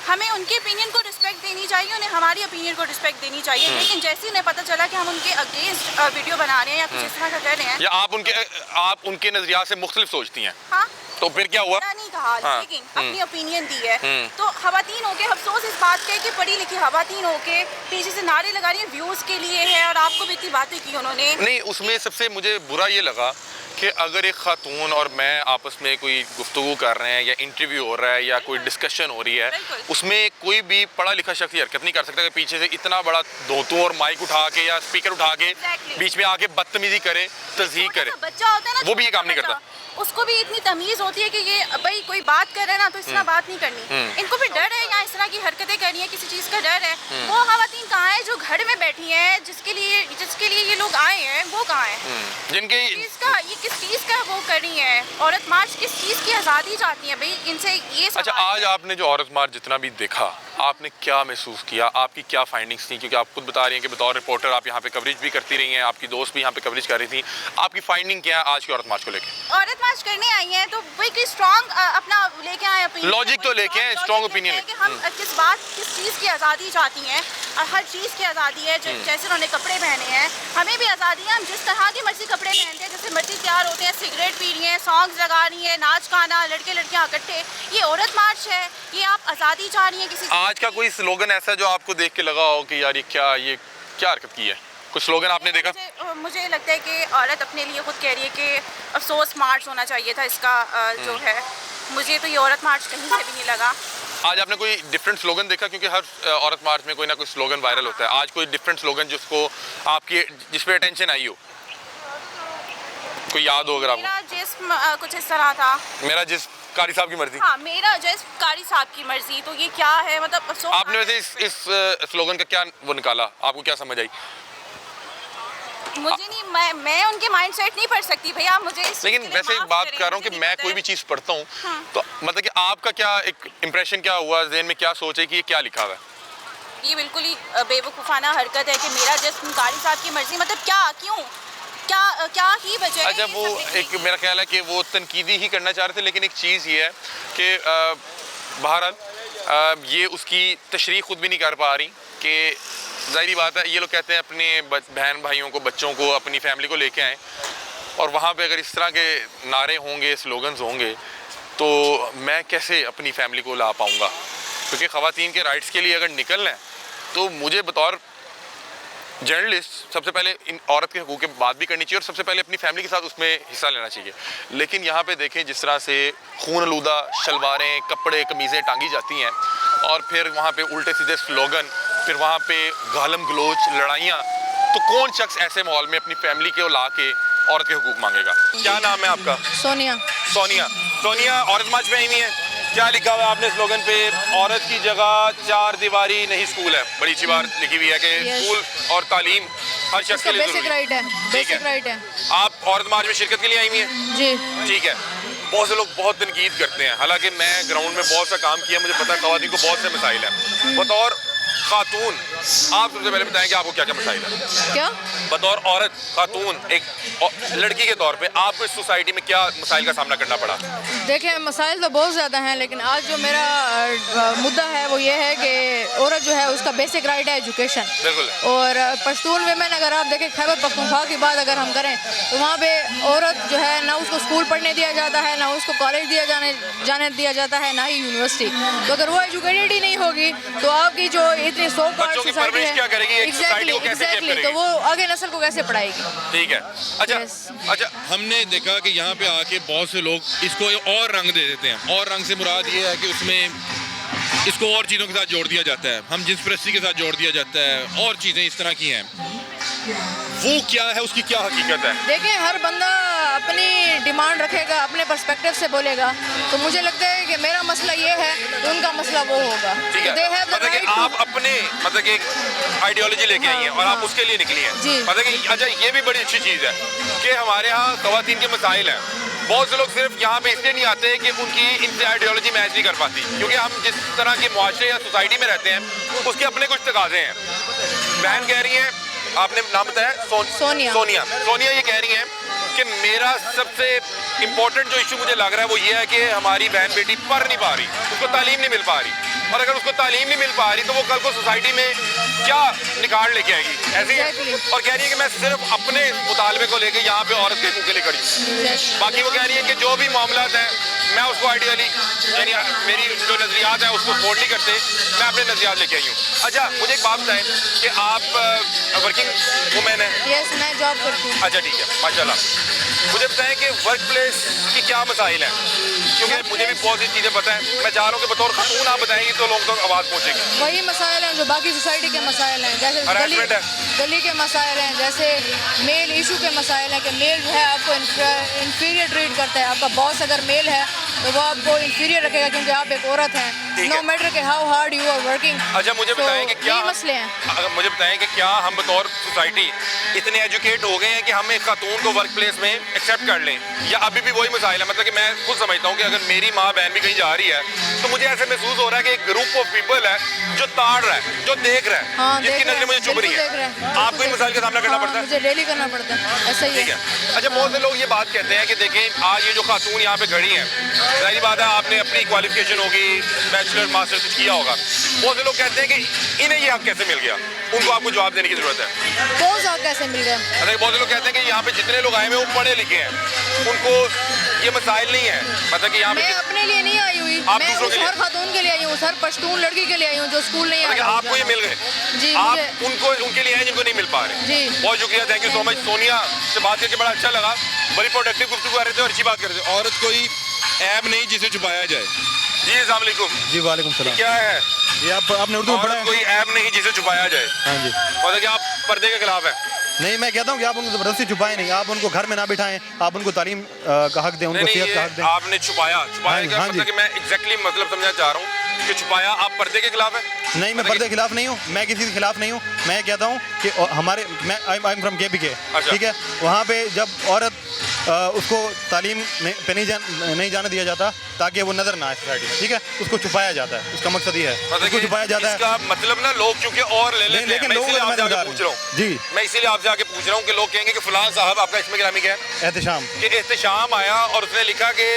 हमें उनके ओपिनियन को रिस्पेक्ट देनी चाहिए, उन्हें हमारी ओपिनियन को रिस्पेक्ट देनी चाहिए। लेकिन जैसे ही उन्हें पता चला कि हम उनके अगेंस्ट वीडियो बना रहे हैं या कुछ इस तरह का कर रहे हैं, या आप उनके नजरिया से मुख्तलिफ सोचती हैं, हाँ, तो फिर क्या हुआ? नहीं कहा, लेकिन अपनी ओपिनियन दी है। तो खवातीन होके अफसोस इस बात का है कि पढ़ी लिखी खवातीन होके पीछे से नारे लगा रही हैं व्यूज के लिए है, और आपको भी इतनी बातें की उन्होंने। नहीं, उसमें सबसे मुझे बुरा ये लगा कि अगर एक खातून और मैं आपस में कोई गुफ्तगू कर रहे हैं या इंटरव्यू हो रहा है या कोई डिस्कशन हो रही है, उसमें कोई भी पढ़ा लिखा शख्स हरकत नहीं कर सकता कि पीछे से इतना बड़ा धोतू और माइक उठा के या स्पीकर उठा के बीच में आके बदतमीजी करे, तज़हीक करे। बच्चा होता है ना, वो भी ये काम नहीं करता। उसको भी इतनी तमीज़ होती है कि ये भाई कोई बात कर रहा है ना तो इस तरह बात नहीं करनी। इनको भी डर है, या इस तरह की हरकतें करनी है, किसी चीज़ का डर है। वो खवातीन कहाँ है जो घर में बैठी हैं, जिसके लिए ये लोग आए हैं, वो कहाँ है? जिनके ये किस चीज़ का वो कर रही है? औरत मार्च किस चीज़ की आज़ादी चाहती है भाई? इनसे ये अच्छा, आज आपने जो औरत मार्च जितना भी देखा, आपने क्या महसूस किया? आपकी क्या फाइंडिंग्स थी? क्योंकि आप खुद बता रही हैं कि बतौर रिपोर्टर आप यहाँ पे कवरेज भी करती रही हैं, आपकी दोस्त भी यहाँ पे कवरेज कर रही थी। आपकी फाइंडिंग क्या है आज की औरत मार्च को लेकर? औरत मार्च करने आई हैं तो वही कोई स्ट्रॉन्ग अपना लेके आए ओपिनियन, लॉजिक तो लेके आए, स्ट्रॉन्ग ओपिनियन कि हम किस चीज़ की आज़ादी चाहती हैं, और हर चीज़ की आज़ादी है। जैसे उन्होंने कपड़े पहने हैं, हमें भी आज़ादी है, हम जिस तरह की मर्जी कपड़े पहनते हैं, जैसे मर्जी तैयार होते हैं, सिगरेट पी रही हैं, सॉन्ग्स लगा रही हैं, नाच गाना, लड़के लड़कियाँ इकट्ठे, ये औरत मार्च है। ये आप आज़ादी चाह रही हैं किसी आज का कोई स्लोगन ऐसा जो आपको देख के लगा हो कि यार ये क्या हरकत की है? कुछ स्लोगन आपने देखा? मुझे लगता है कि औरत अपने लिए खुद कह रही है कि अफसोस मार्च होना चाहिए था इसका, जो है। मुझे तो ये औरत मार्च कहीं से भी नहीं लगा। आज आपने कोई डिफरेंट स्लोगन देखा? क्योंकि हर औरत मार्च में कोई ना कोई स्लोगन वायरल होता है। आज कोई डिफरेंट स्लोगन जिसको आपकी जिस पे अटेंशन आई हो, कोई याद हो अगर आपको? मेरा जिस्म कुछ इस तरह था, मेरा जिस्म कारी साहब की मर्जी। हाँ, मेरा जिस्म कारी साहब की मर्जी। तो ये क्या है, मतलब अफसोस। आपने वैसे इस स्लोगन का क्या वो निकाला, आपको क्या समझ आई? मुझे नहीं, मैं उनके माइंड सेट नहीं पढ़ सकती भैया, मुझे लेकिन वैसे एक बात कर रहा हूँ कि मैं कोई भी चीज़ पढ़ता हूँ, तो मतलब कि आपका क्या एक इम्प्रेशन क्या हुआ, ज़हन में क्या सोच है कि ये क्या लिखा हुआ है? ये बिल्कुल ही बेवकूफ़ाना हरकत है कि मेरा जिस्म कारी साहब की मर्जी, मतलब क्या, क्यों, क्या ही वजह है? अच्छा, वो एक मेरा ख्याल है कि वो तनकीदी ही करना चाह रहे थे, लेकिन एक चीज़ ये है कि बहरहाल ये उसकी तशरीह खुद भी नहीं कर पा रही کہ ظاہری بات ہے یہ لوگ کہتے ہیں اپنے بہن بھائیوں کو بچوں کو اپنی فیملی کو لے کے آئیں اور وہاں پہ اگر اس طرح کے نعرے ہوں گے سلوگنز ہوں گے تو میں کیسے اپنی فیملی کو لا پاؤں گا کیونکہ خواتین کے رائٹس کے لیے اگر نکلنا ہے تو مجھے بطور جرنلسٹ سب سے پہلے ان عورت کے حقوق کی بات بھی کرنی چاہیے اور سب سے پہلے اپنی فیملی کے ساتھ اس میں حصہ لینا چاہیے لیکن یہاں پہ دیکھیں جس طرح سے خون آلودہ شلواریں کپڑے قمیضیں ٹانگی جاتی ہیں اور پھر وہاں پہ الٹے سیدھے سلوگن پھر وہاں پہ گالم گلوچ لڑائیاں تو کون شخص ایسے ماحول میں اپنی فیملی کو لا کے عورت کے حقوق مانگے گا کیا نام ہے آپ کا سونیا سونیا عورت مارچ میں آئی ہوئی ہیں کیا لکھا ہوا ہے آپ نے سلوگن پہ عورت کی جگہ چار دیواری نہیں اسکول ہے بڑی اچھی بات لکھی ہوئی ہے کہ اسکول اور تعلیم ہر شخص کے لیے ضروری ہے بیسک رائٹ ہے آپ عورت مارچ میں شرکت کے لیے آئی ہوئی ہیں جی ٹھیک ہے بہت سے لوگ بہت تنقید کرتے ہیں حالانکہ میں گراؤنڈ میں بہت سا کام کیا مجھے پتہ ہے خواتین کو بہت سے مسائل ہیں بطور خاتون آپ سب سے پہلے بتائیں کہ آپ کو کیا کیا مسائل ہیں کیا بطور عورت خاتون ایک لڑکی کے طور پہ آپ کو اس سوسائٹی میں کیا مسائل کا سامنا کرنا پڑا دیکھیں مسائل تو بہت زیادہ ہیں لیکن آج جو میرا مدعا ہے وہ یہ ہے کہ عورت جو ہے اس کا بیسک رائٹ ہے ایجوکیشن بالکل اور پشتون ویمن اگر آپ دیکھیں خیبر پختونخوا کی بات اگر ہم کریں تو وہاں پہ عورت جو ہے نہ اس کو اسکول پڑھنے دیا جاتا ہے نہ اس کو کالج جانے دیا جاتا ہے نہ ہی یونیورسٹی تو اگر وہ ایجوکیٹڈ ہی نہیں ہوگی تو آپ کی جو اتنی سو بچوں کی پرورش کیا کرے گی ایک سوسائٹی کو کیسے شیپ کرے گی تو وہ آگے نسل کو کیسے پڑھائے گی ٹھیک ہے اچھا ہم نے دیکھا کہ یہاں پہ آ کے بہت سے لوگ اس کو اور رنگ دے دیتے ہیں اور رنگ سے مراد یہ ہے کہ اس میں اس کو اور چیزوں کے ساتھ جوڑ دیا جاتا ہے ہم جنس پرستی کے ساتھ جوڑ دیا جاتا ہے اور چیزیں اس طرح کی ہیں وہ کیا ہے اس کی کیا حقیقت ہے دیکھیں ہر بندہ اپنی ڈیمانڈ رکھے گا اپنے پرسپیکٹیو سے بولے گا تو مجھے لگتا ہے کہ میرا مسئلہ یہ ہے تو ان کا مسئلہ وہ ہوگا ٹھیک ہے مطلب کہ آپ اپنے مطلب کہ آئیڈیالوجی لے کے آئی ہیں اور آپ اس کے لیے نکلی ہیں مطلب کہ اچھا یہ بھی بڑی اچھی چیز ہے کہ ہمارے ہاں خواتین کے مسائل ہیں بہت سے لوگ صرف یہاں پہ اس لیے نہیں آتے کہ ان کی ان سے آئیڈیالوجی میچ نہیں کر پاتی کیونکہ ہم جس طرح کے معاشرے یا سوسائٹی میں رہتے ہیں اس کے اپنے کچھ تقاضے ہیں بہن کہہ رہی ہیں آپ نے نام بتایا سونیا یہ کہہ رہی ہیں کہ میرا سب سے امپورٹنٹ جو ایشو مجھے لگ رہا ہے وہ یہ ہے کہ ہماری بہن بیٹی پڑھ نہیں پا رہی اس کو تعلیم نہیں مل پا رہی اور اگر اس کو تعلیم نہیں مل پا رہی تو وہ کل کو سوسائٹی میں کیا نکال لے کے آئے گی ایسے ہی اور کہہ رہی ہے کہ میں صرف اپنے مطالبے کو لے کے یہاں پہ عورت کے حقوق کے لیے کھڑی ہوں باقی وہ کہہ رہی ہے کہ جو بھی معاملات ہیں میں اس کو آئیڈیالی یعنی میری جو نظریات ہیں اس کو سپورٹ نہیں کرتے میں اپنے نظریات لے کے آئی ہوں اچھا مجھے ایک بات بتائیں کہ آپ ورکنگ وومین ہیں یس میں جاب کرتی ہوں اچھا ٹھیک ہے ماشاء اللہ مجھے بتائیں کہ ورک پلیس کی کیا مسائل ہیں کیونکہ مجھے بھی بہت سی چیزیں پتہ ہیں میں چاہ رہا ہوں کہ بطور خاتون آپ بتائیں گی تو لوگوں تک آواز پہنچے گی وہی مسائل ہیں جو باقی سوسائٹی کے مسائل ہیں جیسے گلی کے مسائل ہیں جیسے میل ایشو کے مسائل ہیں کہ میل جو ہے آپ کو انفیریئر ٹریٹ کرتا ہے آپ کا باس اگر میل ہے تو وہ آپ کو انفیریئر رکھے گا کیونکہ آپ ایک عورت ہیں نو میٹر کہ how hard you are working اچھا مجھے بتائیں کہ کیا مسئلے ہیں مجھے بتائیں کہ کیا ہم بطور سوسائٹی اتنے ایجوکیٹ ہو گئے ہیں کہ ہم ایک خاتون کو ورک پلیس میں ایکسیپٹ کر لیں یا ابھی بھی وہی مسائل ہے مطلب کہ میں خود سمجھتا ہوں کہ اگر میری ماں بہن بھی کہیں جا رہی ہے تو مجھے ایسے محسوس ہو رہا ہے کہ ایک گروپ آف پیپل ہے جو تاڑ رہا ہے جو دیکھ رہا ہے جس کی نظریں مجھے چبھ رہی ہیں آپ کو ان مسائل کا سامنا کرنا پڑتا ہے مجھے ڈیلی کرنا پڑتا ہے ایسا ہی ہے اچھا بہت سے لوگ یہ بات کہتے ہیں کہ دیکھیں آج یہ جو خاتون یہاں پہ کھڑی ہیں ظاہری بات ہے آپ نے اپنی کوالیفکیشن ہوگی بیچلر ماسٹر کچھ کیا ہوگا بہت سے لوگ کہتے ہیں کہ انہیں یہ حق کیسے مل گیا ان کو آپ کو جواب دینے کی ضرورت ہے کون سا کیسے مل گیا اچھا بہت سے لوگ کہتے ہیں کہ یہاں پہ جتنے لوگ آئے ہوئے وہ پڑھے لکھے ہیں ان کو یہ مسائل نہیں ہیں مطلب کہ یہاں پہ میں اپنے لیے نہیں آئی ہوئی میں اس ہر خاتون کے لیے آئی ہوں ہر پشتون لڑکی کے لیے آئی ہوں جو اسکول نہیں آئی آپ کو یہ مل گئے جی آپ ان کے لیے ہیں جن کو نہیں مل پا رہے جی بہت شکریہ تھینک یو سو مچ سونیا سے بات کر کے بڑا اچھا لگا بڑی پروڈکٹیو گفتگو کر رہے تھے اور اچھی بات کر رہے تھے عورت کوئی عیب نہیں جسے چھپایا جائے جی السلام علیکم جی وعلیکم السلام کیا ہے یہ آپ نے اردو میں پڑھا ہے کوئی عیب نہیں جسے چھپایا جائے ہاں جی مطلب کہ آپ پردے کے خلاف ہیں نہیں میں کہتا ہوں کہ آپ ان کو زبردستی چھپائیں نہیں آپ ان کو گھر میں نہ بٹھائیں آپ ان کو تعلیم کا حق دیں ان کو صحت کا حق دیں آپ نے چھپایا کا مطلب کہ میں ایگزیکٹلی مطلب سمجھنا چاہ رہا ہوں کہ چھپایا آپ پردے کے خلاف ہیں نہیں میں پردے کے خلاف نہیں ہوں میں کسی کے خلاف نہیں ہوں میں کہتا ہوں کہ ہمارے میں فرام کے پی کے ٹھیک ہے وہاں پہ جب عورت اس کو تعلیم پہ نہیں جانے دیا جاتا ताकि वो नजर ना आए सोसाइटी में, ठीक है, उसको छुपाया जाता है, उसका मकसद ये है, मतलब उसको कि छुपाया जाता है। इसका मतलब ना लोग क्योंकि और ले लेते हैं, लेकिन मैं लोगों इसीलिए को आपसे मैं आगे बता पूछ रहा हूँ जी मैं इसीलिए आपसे आगे पूछ रहा हूँ कि लोग कहेंगे कि फलां साहब आपका इसमें गिरामी क्या है एहतशाम, कि एहतशाम आया और उसने लिखा कि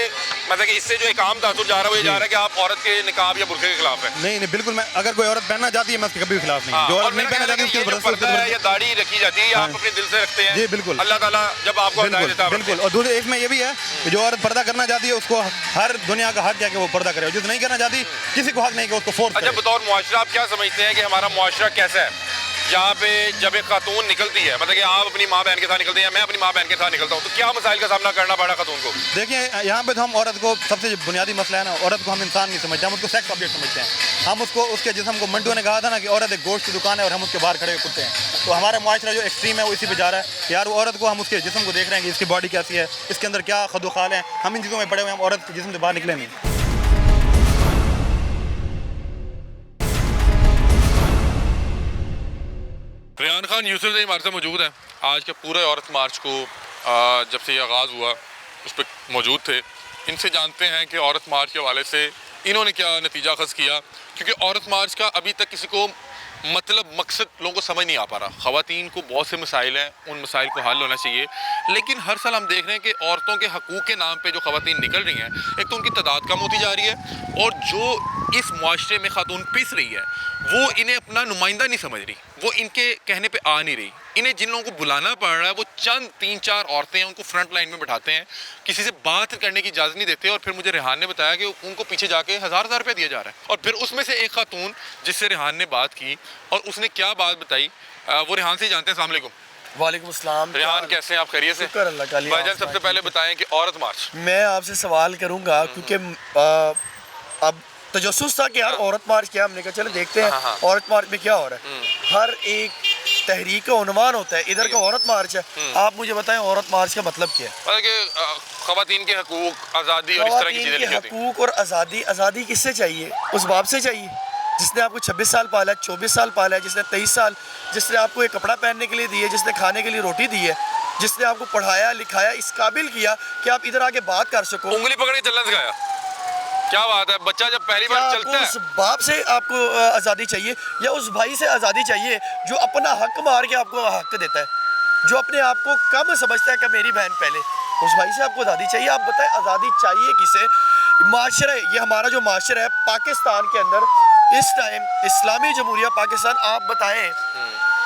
मतलब कि इससे जो एक आम तासुर जा रहा है वो ये जा रहा है कि आप औरत के निकाब या बुर्के के खिलाफ है। नहीं नहीं बिल्कुल, मैं अगर कोई औरत पहनना चाहती है मैं उसके कभी भी खिलाफ नहीं, हाँ, जो और औरत नहीं मेरा पहनना कहना है चाहती कि ये जो पर्दा है या दाढ़ी रखी जाती है ये आप अपने दिल से रखते हैं। जी, बिल्कुल। अल्लाह ताला जब आपको हिदायत देता है बिल्कुल, और दूसरे इसमें ये भी है कि जो औरत पर्दा करना चाहती है उसको हर दुनिया का हक है कि वो पर्दा करे, जो नहीं करना चाहती किसी को हक नहीं कि उसको फोर्स अच्छा, करे। बतौर मुआशरा आप क्या समझते हैं कि हमारा मुआशरा कैसा है जहाँ पे जब एक खातून निकलती है, मतलब कि आप अपनी माँ बहन के साथ निकलते हैं, मैं अपनी माँ बहन के साथ निकलता हूँ, तो क्या मसाइल का सामना करना पड़ा खातून को? देखिए यहाँ पे तो हम औरत को सबसे जो बुनियादी मसला है ना, औरत को हम इंसान नहीं समझते, हम उसको सेक्स ऑब्जेक्ट समझते हैं। हम उसको उसके जिस्म को मंटू ने कहा था ना कि औरत एक गोश्त की दुकान है और हम उसके बाहर खड़े कुत्ते हैं, तो हमारा मुआशरा जो एक्सट्रीम है वो इसी पे जा रहा है कि यार वो औरत को हम उसके जिस्म को देख रहे हैं कि इसकी बॉडी कैसी है, इसके अंदर क्या खदोखाल है, हम इन चीज़ों में पड़े हुए हैं, हम औरत के जिस्म से बाहर निकले नहीं। रेहान खान यूसुफ से हमारे साथ मौजूद हैं। आज के पूरे औरत मार्च को जब से ये आगाज़ हुआ उस पर मौजूद थे। इनसे जानते हैं कि औरत मार्च के हवाले से इन्होंने क्या नतीजा अखज़ किया, क्योंकि औरत मार्च का अभी तक किसी को मतलब मकसद लोगों को समझ नहीं आ पा रहा। ख़वातीन को बहुत से मसाइल हैं, उन मसाइल को हल होना चाहिए, लेकिन हर साल हम देख रहे हैं कि औरतों के हकूक़ के नाम पे जो ख़वातीन निकल रही हैं, एक तो उनकी तादाद कम होती जा रही है और जो इस मुआशरे में खातून पिस रही है वो इन्हें अपना नुमाइंदा नहीं समझ रही, वो इनके कहने पे आ नहीं रही। इन्हें जिन लोगों को बुलाना पड़ रहा है वो चंद 3-4 औरतें हैं, उनको फ्रंट लाइन में बैठाते हैं, किसी से बात करने की इजाज़त नहीं देते, और फिर मुझे रेहान ने बताया कि उनको पीछे जाके हज़ार रुपया दिया जा रहा है। और फिर उसमें से एक खातून जिससे रेहान ने बात की और उसने क्या बात बताई वो रेहान से ही जानते हैं। अस्सलाम वालेकुम। वालेकुम अस्सलाम। रेहान कैसे हैं आप? खैरियत से? शुक्र अल्लाह का। भाईजान सबसे पहले बताएं कि औरत मार्च, मैं आपसे सवाल करूंगा क्योंकि अब तजस्सुस था कि यार औरत मार्च क्या, हमने कहा चलो देखते हैं औरत मार्च में क्या हो रहा है। हर एक तहरीक का उन्वान होता है, इधर का औरत मार्च है, आप मुझे बताएं औरत मार्च का मतलब क्या है? मतलब कि ख़वातीन के हकूक़, आज़ादी और इस तरह की चीज़ें लिखी होती हैं। हकूक़ और आज़ादी किससे चाहिए? उस बाप से चाहिए जिसने आपको 26 साल पाला है, 24 साल पाला है, जिसने 23 साल, जिसने आपको एक कपड़ा पहनने के लिए दिए, जिसने खाने के लिए रोटी दी है, जिसने आपको पढ़ाया लिखाया, इस काबिल किया कि आप इधर आके बात कर सको। उंगली पकड़ के चलना सिखाया। क्या बात है, बच्चा जब पहली बार चलता है। उस बाप से आपको आज़ादी चाहिए या उस भाई से आज़ादी चाहिए जो अपना हक मार के आपको हक देता है, जो अपने आप को कम समझता है कि मेरी बहन पहले, उस भाई से आपको आज़ादी चाहिए? आप बताएं आज़ादी चाहिए किसे? माशरा, ये हमारा जो माशरा है पाकिस्तान के अंदर इस टाइम इस्लामी जमहूरिया पाकिस्तान, आप बताएं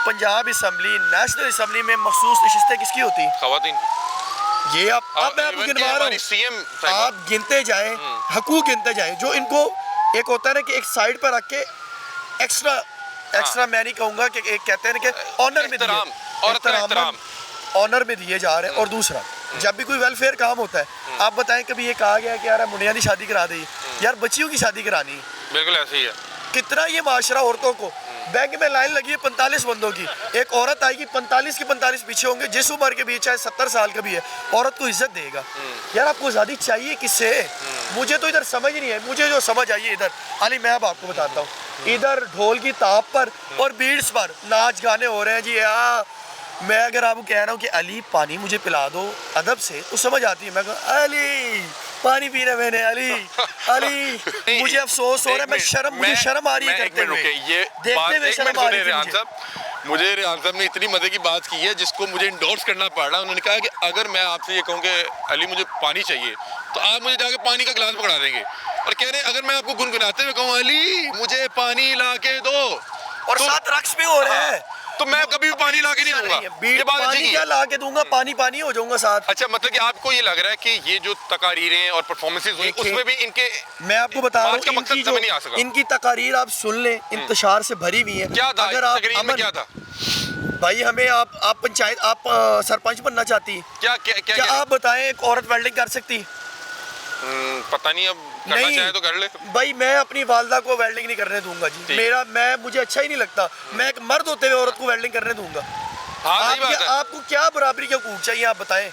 पंजाब असम्बली, नेशनल असम्बली में मखसूस नशिस्तें किसकी होती? ख़वातीन। ये अब मैं आपको गिनवा रहा हूँ, आप गिनते जाएं, हकूक़ गिनते जाएं जो इनको एक होता है ना कि एक साइड पर रख के एक्स्ट्रा मैं नहीं कहूँगा कि एक कहते हैं ना कि ऑनर में ऑनर में दिए जा रहे हैं। और दूसरा, जब भी कोई वेलफेयर काम होता है, आप बताएं कभी ये कहा गया कि यार मुंडिया की शादी करा दी, यार बच्चियों की शादी करानी है? बिल्कुल ऐसे ही है। कितना ये माशरा औरतों को, बैंक में लाइन लगी है 45 बंदों की, एक औरत आएगी 45 के 45 पीछे होंगे, जिस उम्र के भी, चाहे 70 साल का भी है, औरत को इज्जत देगा। यार आपको आज़ादी चाहिए किससे? मुझे तो इधर समझ नहीं है। मुझे जो समझ आई है इधर, अली मैं अब आपको बताता हूँ, इधर ढोल की ताप पर और बीट्स पर नाच गाने हो रहे हैं जी। मैं अगर आपको कह रहा हूँ कि अली पानी मुझे पिला दो अदब से, तो समझ आती है। मैं कहूँ अली पानी पी रहे मैंने, अली मुझे अफसोस हो रहा है, मुझे शर्म आ रही है करते हुए, ये देखते हुए शर्म आ रही है मुझे। रेहान साहब ने इतनी मजे की बात की है जिसको मुझे इंडोर्स करना पड़ रहा है। उन्होंने कहा कि अगर मैं आपसे ये कहूँ कि अली मुझे पानी चाहिए, तो आप मुझे जाके पानी का गिलास पकड़ा देंगे, और कह रहे हैं अगर मैं आपको गुनगुनाते हुए कहूँ अली मुझे पानी ला के दो, और साथ रक्स भी हो रहे हैं, तो मैं कभी भी पानी ला के नहीं दूंगा। ये बात पानी क्या ला के दूंगा, पानी हो जाऊंगा साथ। अच्छा, मतलब कि आपको ये लग रहा है कि ये जो तकारीरें और परफॉर्मेंसेस हुई उसमें भी इनके, मैं आपको बता रहा हूँ, इनकी तकारीर आप सुन लें, इंतशार से भरी हुई है। क्या था अगर आप तकरीर में क्या था? भाई हमें आप पंचायत, आप सरपंच बनना चाहती है क्या आप बताएं एक औरत वेल्डिंग कर सकती? पता नहीं, अब करना चाहे तो कर ले। भाई मैं अपनी वालदा को वेल्डिंग नहीं करने दूंगा जी। मुझे अच्छा ही नहीं लगता, मैं एक मर्द होते हुए औरत को वेल्डिंग करने दूंगा। आपको क्या बराबरी के हकूक चाहिए, आप बताएं?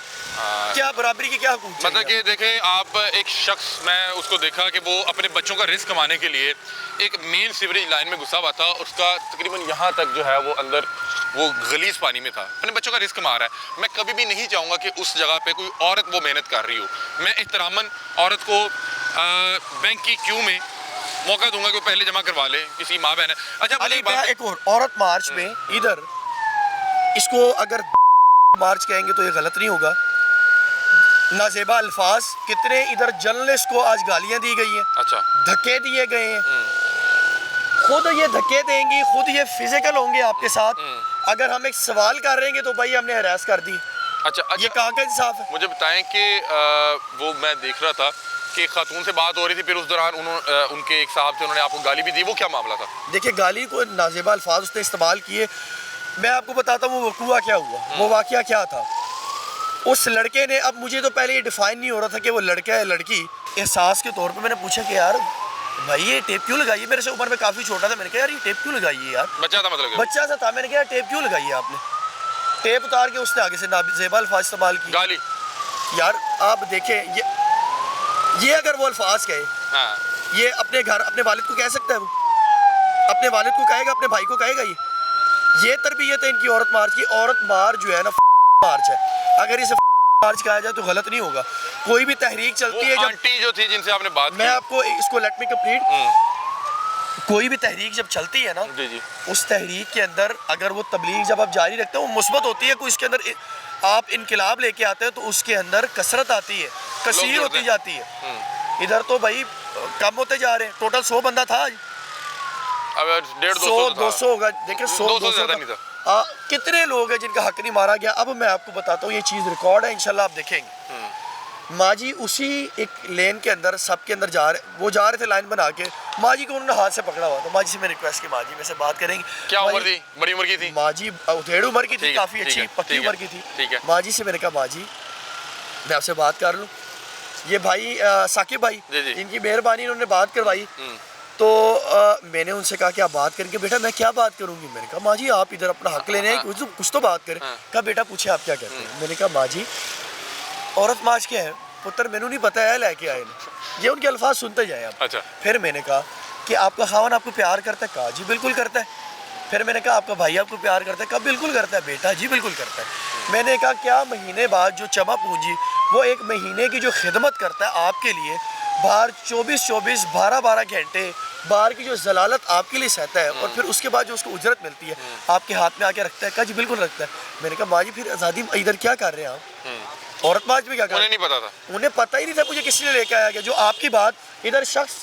क्या बराबरी के क्या हकूक चाहिए? मतलब कि देखें, आप एक शख्स, मैं उसको देखा कि वो अपने बच्चों का रिस्क कमाने के लिए एक मेन सीवरेज लाइन में घुसा हुआ था, उसका तकरीबन यहाँ तक जो है वो अंदर वो गलीज पानी में था, अपने बच्चों का रिस्क कमा रहा है। मैं कभी भी नहीं चाहूँगा कि उस जगह पे कोई औरत वो मेहनत कर रही हो। मैं एहतरामन औरत को बैंक की क्यू में मौका दूंगा कि वो पहले जमा करवा ले, किसी माँ बहन है। अच्छा मुझे अली एक बात, एक और औरत मार्च में इधर, इसको अगर मार्च कहेंगे तो ये गलत नहीं होगा, नाजेबा अल्फाज, कितने इधर जर्नलिस्ट को आज गालियां दी गई हैं, अच्छा धक्के दिए गए हैं, खुद ये धक्के देंगी, खुद ये फिजिकल होंगे आपके साथ। अगर हम एक सवाल कर रहे हैं तो भाई हमने हरास कर दी, अच्छा ये अच्छा कहाँ का इंसाफ है? मुझे बताएं कि वो मैं देख रहा था कि एक खातून से बात हो रही थी, फिर उस दौरान उनके एक साहब थे, उन्होंने आपको गाली भी दी, वो क्या मामला था? देखिए गाली को नाजेबा अल्फाज उसने इस्तेमाल किए। मैं आपको बताता हूँ वो वक़ुआ क्या हुआ, वो वाक़या क्या था। उस लड़के ने, अब मुझे तो पहले ये डिफाइन नहीं हो रहा था कि वो लड़का है लड़की, एहसास के तौर पे मैंने पूछा कि यार भाई ये टेप क्यों लगाई है? मेरे से उम्र में काफ़ी छोटा था, मैंने कहा यार ये टेप क्यों लगाई है यार? बच्चा था मतलब बच्चा सा था, मैंने कहा टेप क्यों लगाई है आपने? टेप उतार के उसने आगे से नाजेबा अल्फाज इस्तेमाल की। गाली, यार आप देखें, ये अगर वो अल्फाज कहे, हाँ ये अपने घर अपने वालिद को कह सकता है? वो अपने वालिद को कहेगा, अपने भाई को कहेगा? ये तरबियत है इनकी औरत मार्च की। औरत मार्च जो है ना मार्च है, अगर इसे मार्च कहा जाए तो गलत नहीं होगा। कोई भी तहरीक चलती है, वो जब आंटी जो थी जिनसे आपने बात मैं की, आपको इसको लेट मी कंप्लीट, कोई भी तहरीक जब चलती है ना, जी जी, उस तहरीक के अंदर अगर वो तबलीग जब आप जारी रखते हो वो मुस्बत होती है, कोई इसके अंदर आप इनकलाब लेके आते हैं तो उसके अंदर कसरत आती है, कसीर जुड़ते होती हैं। जाती है। इधर तो भाई कम होते जा रहे हैं, टोटल 100 बंदा था आज, अब 150-200 100-200 होगा, देखिए 200 100-200 ज़्यादा नहीं था। कितने लोग हैं जिनका हक नहीं मारा गया। अब मैं आपको बताता हूँ, ये चीज़ रिकॉर्ड है, इंशाल्लाह आप देखेंगे। माँ जी उसी एक लेन के अंदर सब के अंदर वो जा रहे थे लाइन बना के, माँ जी को उन्होंने हाथ से पकड़ा हुआ था। माँ जी से मैं रिक्वेस्ट की, माँ जी में से बात करेंगे। क्या माँ उम्र जी- थी? बड़ी उम्र की थी? माँ जी डेढ़ उम्र की थी, ठीक है, काफ़ी ठीक अच्छी है, पक्की ठीक है, उम्र की थी। ठीक है। माँ जी से मैंने कहा माँ जी मैं आपसे बात कर लूँ? ये भाई साकिब भाई, जी, जी। इनकी मेहरबानी, इन्होंने बात करवाई। तो मैंने उनसे कहा कि आप बात करेंगे? बेटा मैं क्या बात करूंगी? मैंने कहा माँ जी आप इधर अपना हक लेने हैं, कुछ तो बात करें। कहा बेटा पूछे आप क्या कहते हैं? मैंने कहा माँ जी औरत मार्च क्या है पुत्र, मैंने नहीं पता है, लेके आए ना। ये उनके अल्फाज सुनते जाए आप। अच्छा, फिर मैंने कहा कि आपका खावन आपको प्यार करता है? कहा जी बिल्कुल करता है। फिर मैंने कहा आपका भाई आपको प्यार करता है? कहा बिल्कुल करता है। बेटा जी बिल्कुल करता है। मैंने कहा क्या महीने बाद जो चमा पूंजी वो एक महीने की जो खिदमत करता है आपके लिए, बाहर 24-24 12-12 घंटे बाहर की जो जलालत आपके लिए सहता है, और फिर उसके बाद जो उसको उजरत मिलती है आपके हाथ में आके रखता है? कहा जी बिल्कुल रखता है। मैंने कहा माँ जी फिर आज़ादी इधर क्या कर रहे हैं आप? औरत मार्च में क्या कर रहे उन्हें हैं? नहीं पता था। उन्हें पता ही नहीं था मुझे किस लिए लेके आया गया। जो आपकी बात इधर शख्स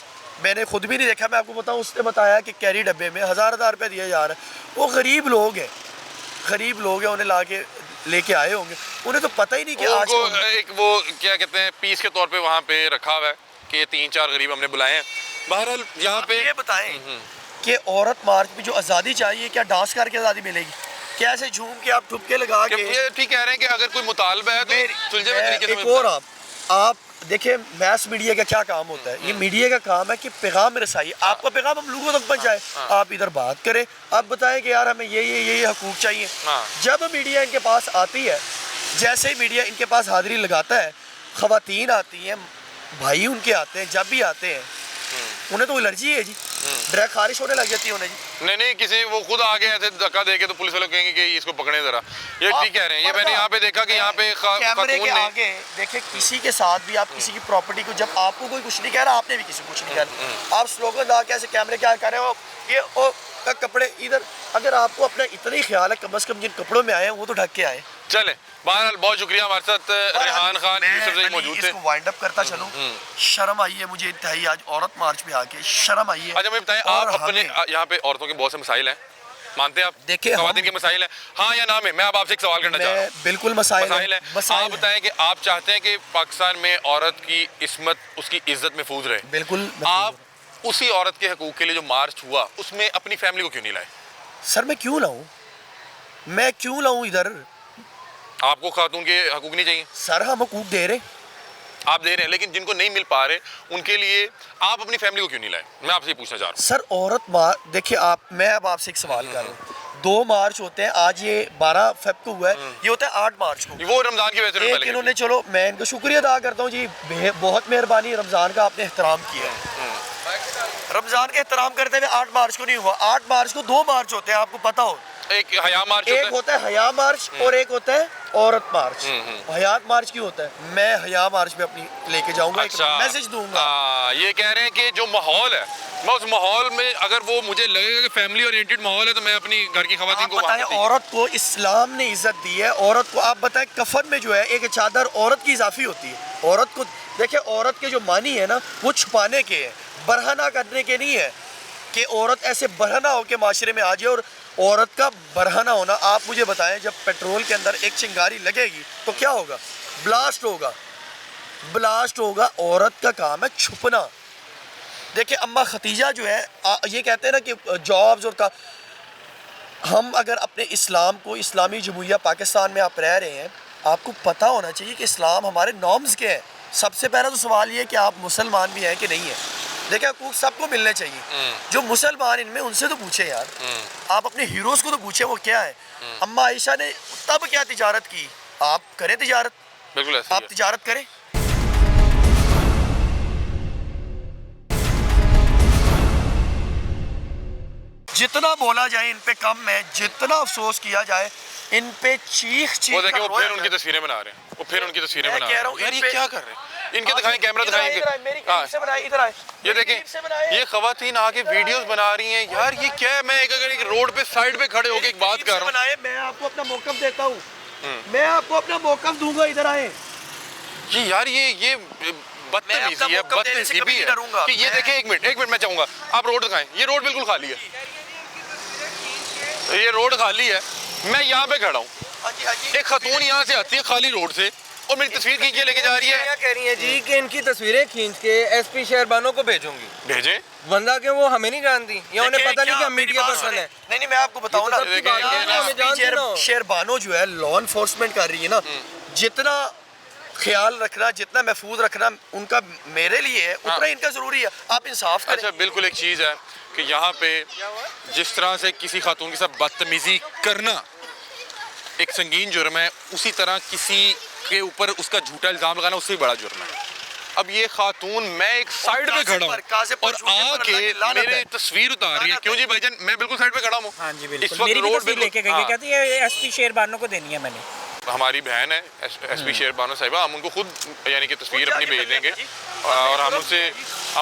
मैंने खुद भी नहीं देखा, मैं आपको बताऊं, उसने बताया कि कैरी डब्बे में 1000 रुपये दिए जा रहे हैं। वो गरीब लोग हैं, गरीब लोग हैं, उन्हें ला के लेके आए होंगे, उन्हें तो पता ही नहीं कि आज उनको एक वो क्या कहते हैं पीस के तौर पे वहाँ पे रखा हुआ है कि ये 3-4 गरीब हमने बुलाए हैं। बहरहाल यहाँ पे ये बताएं कि औरत मार्च में जो आज़ादी चाहिए, क्या डांस करके आज़ादी मिलेगी? क्या ऐसे झूम के आप ठुपके लगा के? ये ठीक कह रहे हैं कि अगर कोई मुतालबा है तो सुलझे हुए तरीके से एक और आप देखिए मैस मीडिया का क्या काम होता है। ये मीडिया का काम है कि पैगाम रसाई, आपका पैगाम हम लोगों तक पहुंचाए। आप इधर बात करें, आप बताएं कि यार हमें ये हकूक चाहिए। जब मीडिया इनके पास आती है, जैसे ही मीडिया इनके पास हाजिरी लगाता है, खवातीन आती हैं, भाई उनके आते हैं, जब भी आते हैं उन्हें तो एलर्जी है जी, डायरेक्ट खारिश होने लग जाती है उन्हें जी। नहीं किसी वो खुद आगे ऐसे धक्का दे के तो पुलिस वाले कहेंगे कि इसको पकड़े जरा। ये ठीक कह रहे हैं। ये मैंने यहाँ पे देखा कि यहाँ पे कैमरे के आगे देखे किसी के साथ भी आप किसी की प्रॉपर्टी को, जब आपको कोई कुछ नहीं कह रहा, आपने भी किसी को कुछ नहीं कह रहा, आप स्लोगन ला के ऐसे कैमरे क्या कर रहे हो, ये ओ कपड़े इधर, अगर आपको अपना इतना ही ख्याल है कम से कम जिन कपड़ों में आए हैं वो तो ढक के आए। चले बहरहाल बहुत शुक्रिया, हमारे साथ रेहान खान यूसुफ ज़ई मौजूद थे। वाइंड अप करता चलूं, शर्म आई है मुझे इंतहाई, आज औरत मार्च में आके शर्म आई है। अच्छा मुझे बताएं, आप अपने यहाँ पे औरतों के बहुत से मसाइल हैं, मानते हैं आप? देखिए ख़वातीन के मसाइल हैं, हाँ या ना में? मैं अब आपसे एक सवाल करना चाह रहा हूँ। बिल्कुल मसाइल है। आप बताएं कि आप चाहते हैं कि पाकिस्तान में औरत की इस्मत, उसकी इज्जत महफूज रहे। बिल्कुल। आप उसी औरत के हकूक़ के लिए जो मार्च हुआ उसमें अपनी फैमिली को क्यों नहीं लाए? सर मैं क्यों लाऊं इधर? आपको खातून के हकूक़ नहीं चाहिए? सर हम हकूक दे रहे, आप दे रहे हैं, लेकिन जिनको नहीं मिल पा रहे उनके लिए आप अपनी फैमिली को क्यों नहीं लाए? मैं आपसे ये पूछना चाह रहा हूँ। सर औरत देखिए मैं अब आपसे एक सवाल कर रहा हूँ। 2 मार्च होते हैं, आज ये 12 फेब को हुआ है, ये होता है 8 मार्च को। वो रमज़ान की वजह से एक इन्होंने, चलो मैं इनका शुक्रिया अदा करता हूँ जी, बहुत मेहरबानी, रमज़ान का आपने एहतराम किया है। रमज़ान का एहतराम करते हुए 8 मार्च को नहीं हुआ, 8 मार्च को 2 मार्च होते हैं, आपको पता हो। एक हया मार्च एक होता है हया मार्च और एक होता है औरत मार्च। हयात मार्च क्यों होता है? मैं हया मार्च में अपनी लेके जाऊंगा, एक मैसेज दूंगा। ये कह रहे हैं कि जो माहौल है, मैं उस माहौल में अगर वो मुझे लगेगा कि फैमिली ओरिएंटेड माहौल है तो मैं अपनी घर की खवातीन को बताएं, औरत को इस्लाम ने इज्जत दी है। औरत को आप बताएं, कफन में जो है एक चादर औरत की इजाफी होती है। औरत को देखिए, औरत के जो मानी है ना वो छुपाने के है, बरहना करने के नहीं है कि औरत ऐसे बरहना होकर माशरे में आ जाए। और औरत का बरहना होना, आप मुझे बताएं, जब पेट्रोल के अंदर एक चिंगारी लगेगी तो क्या होगा? ब्लास्ट होगा, ब्लास्ट होगा। औरत का काम है छुपना। देखिए अम्मा खतीजा जो है, ये कहते हैं ना कि जॉब्स और का, हम अगर अपने इस्लाम को, इस्लामी जमहूरिया पाकिस्तान में आप रह रहे हैं, आपको पता होना चाहिए कि इस्लाम हमारे नॉर्म्स के हैं। सबसे पहला तो सवाल ये है कि आप मुसलमान भी हैं कि नहीं है। देखिए हकूक सबको मिलने चाहिए। जो मुसलमान इनमें, उनसे तो पूछे यार, आप अपने हीरोज़ को तो पूछे वो क्या है। अम्मा आयशा ने तब क्या तिजारत की, आप करें तिजारत, बिल्कुल ऐसे आप तिजारत करें। जितना बोला जाए इन पे कम है, जितना अफसोस किया जाए इन पे चीख चीख। वो देखिए वो फिर उनकी तस्वीरें बना रहे हैं, वो फिर उनकी तस्वीरें बना रहे हैं। यार ये क्या कर रहे हैं? इनके दिखाएं, कैमरा दिखाएं। ये देखें, ये खवातीन आके वीडियोस बना रही हैं। यार ये क्या है? मैं अगर एक रोड पे साइड पे खड़े होके एक बात कर रहा हूँ, मैं आपको अपना मौकफ देता हूँ, मैं आपको अपना मौकफ दूंगा, इधर आए। जी यार ये बदतमीजी है, बदतमीजी भी है कि ये देखें। एक मिनट मैं चाहूंगा आप रोड दिखाएं। ये रोड बिल्कुल खाली है, ये रोड खाली है, मैं यहाँ पे खड़ा हूँ। एक खतून यहाँ से आती है खाली रोड से और मेरी तस्वीर खींच के लेके जा रही है। क्या कह रही है जी कि इनकी तस्वीरें खींच के एसपी शहरबानों को भेजूंगी। भेजें, बंदा के वो हमें नहीं जानती या उन्हें पता नहीं कि हम मीडिया पर्सन है। नहीं मैं आपको बताऊं ना, शहरबानो जो है लॉ एनफोर्समेंट कर रही है ना, जितना ख्याल रखना, जितना महफूज रखना उनका मेरे लिए है, उतना इनका जरूरी है। आप इंसाफ करें। अच्छा बिल्कुल एक चीज़ है कि यहाँ पे जिस तरह से किसी खातून के साथ बदतमीजी करना एक संगीन जुर्म है, उसी तरह किसी के ऊपर उसका झूठा इल्ज़ाम लगाना उससे भी बड़ा जुर्म है। अब ये खातून, मैं एक साइड पे खड़ा हूँ और आके मेरे तस्वीर उतार रही है। क्यों जी भाईजान, मैं बिल्कुल साइड पे खड़ा हूँ। हाँ जी बिल्कुल, मेरी भी तस्वीर लेके गई है, कहती है एसपी शेरबानो को देनी है मैंने। हमारी बहन है एसपी शेरबानो साहिबा, हम उनको खुद यानी कि तस्वीर अपनी भेज देंगे और हम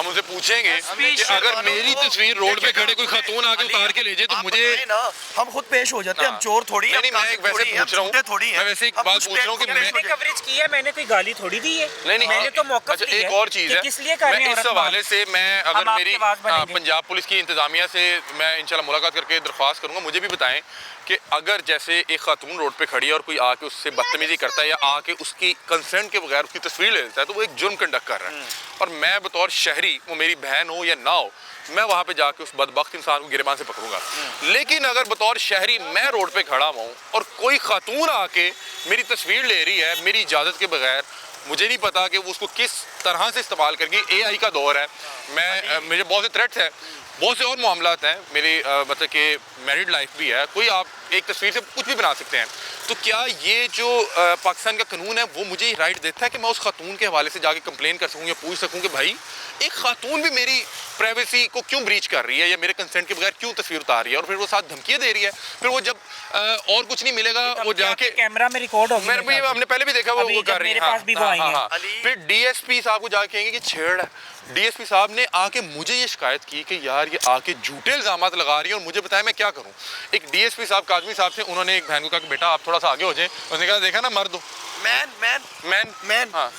उनसे पूछेंगे कि अगर मेरी तस्वीर रोड पे खड़े कोई खातून आके उतार के ले जाए तो मुझे ना, हम खुद पेश हो जाते हैं, हम चोर थोड़ी हैं। नहीं मैं एक वैसे पूछ रहा हूँ, मैं वैसे एक बात पूछ रहा हूँ कि मैंने कवरेज की है, मैंने कोई गाली थोड़ी दी है। नहीं मैंने तो मौका अच्छा एक और चीज़ है, मैं इस हवाले से मैं अगर मेरी पंजाब पुलिस की इंतजामिया से मैं इंशाल्लाह मुलाकात करके दरख्वास्त करूँगा, मुझे भी बताएं कि अगर जैसे एक खातून रोड पे खड़ी है और कोई आके उससे बदतमीजी करता है या आके उसकी कंसेंट के बगैर उसकी तस्वीर ले लेता है तो वो एक जुर्म कंडक्ट कर रहा है। और मैं बतौर शहरी, वो मेरी बहन हो या ना हो, मैं वहाँ पे जाके उस बदबख्त इंसान को गिरबान से पकड़ूंगा। लेकिन अगर बतौर शहरी मैं रोड पे खड़ा हूँ और कोई खातून आके मेरी तस्वीर ले रही है मेरी इजाज़त के बगैर, मुझे नहीं पता कि वो उसको किस तरह से इस्तेमाल करके, AI का दौर है, मेरे बहुत से थ्रेट्स हैं, बहुत से और मामलात हैं, मेरी मतलब कि मैरिड लाइफ भी है, कोई आप एक तस्वीर से कुछ भी बना सकते हैं। तो क्या ये जो पाकिस्तान का कानून है वो मुझे राइट देता है कि मैं उस खातून के हवाले से जाके कंप्लेन कर सकूँ या पूछ सकूँ कि भाई एक खातून भी मेरी प्राइवेसी को क्यों ब्रीच कर रही है या मेरे कंसेंट के बगैर क्यों तस्वीर उतार रही है, और फिर वो साथ धमकियाँ दे रही है, फिर वो जब और कुछ नहीं मिलेगा वो जाके कैमरा में रिकॉर्ड हो गया, हमने पहले भी देखा वो कर रही है। फिर DSP साहब को जाके कहेंगे कि छेड़ है। DSP साहब ने आके मुझे ये शिकायत की कि यार ये आके झूठे इल्जामात लगा रही है और मुझे बताया मैं क्या करूं। एक DSP साहब काजमी साहब थे, उन्होंने एक बहन को कहा कि बेटा आप थोड़ा सा आगे हो जाए, उसने कहा देखा ना मर्द हो, मैन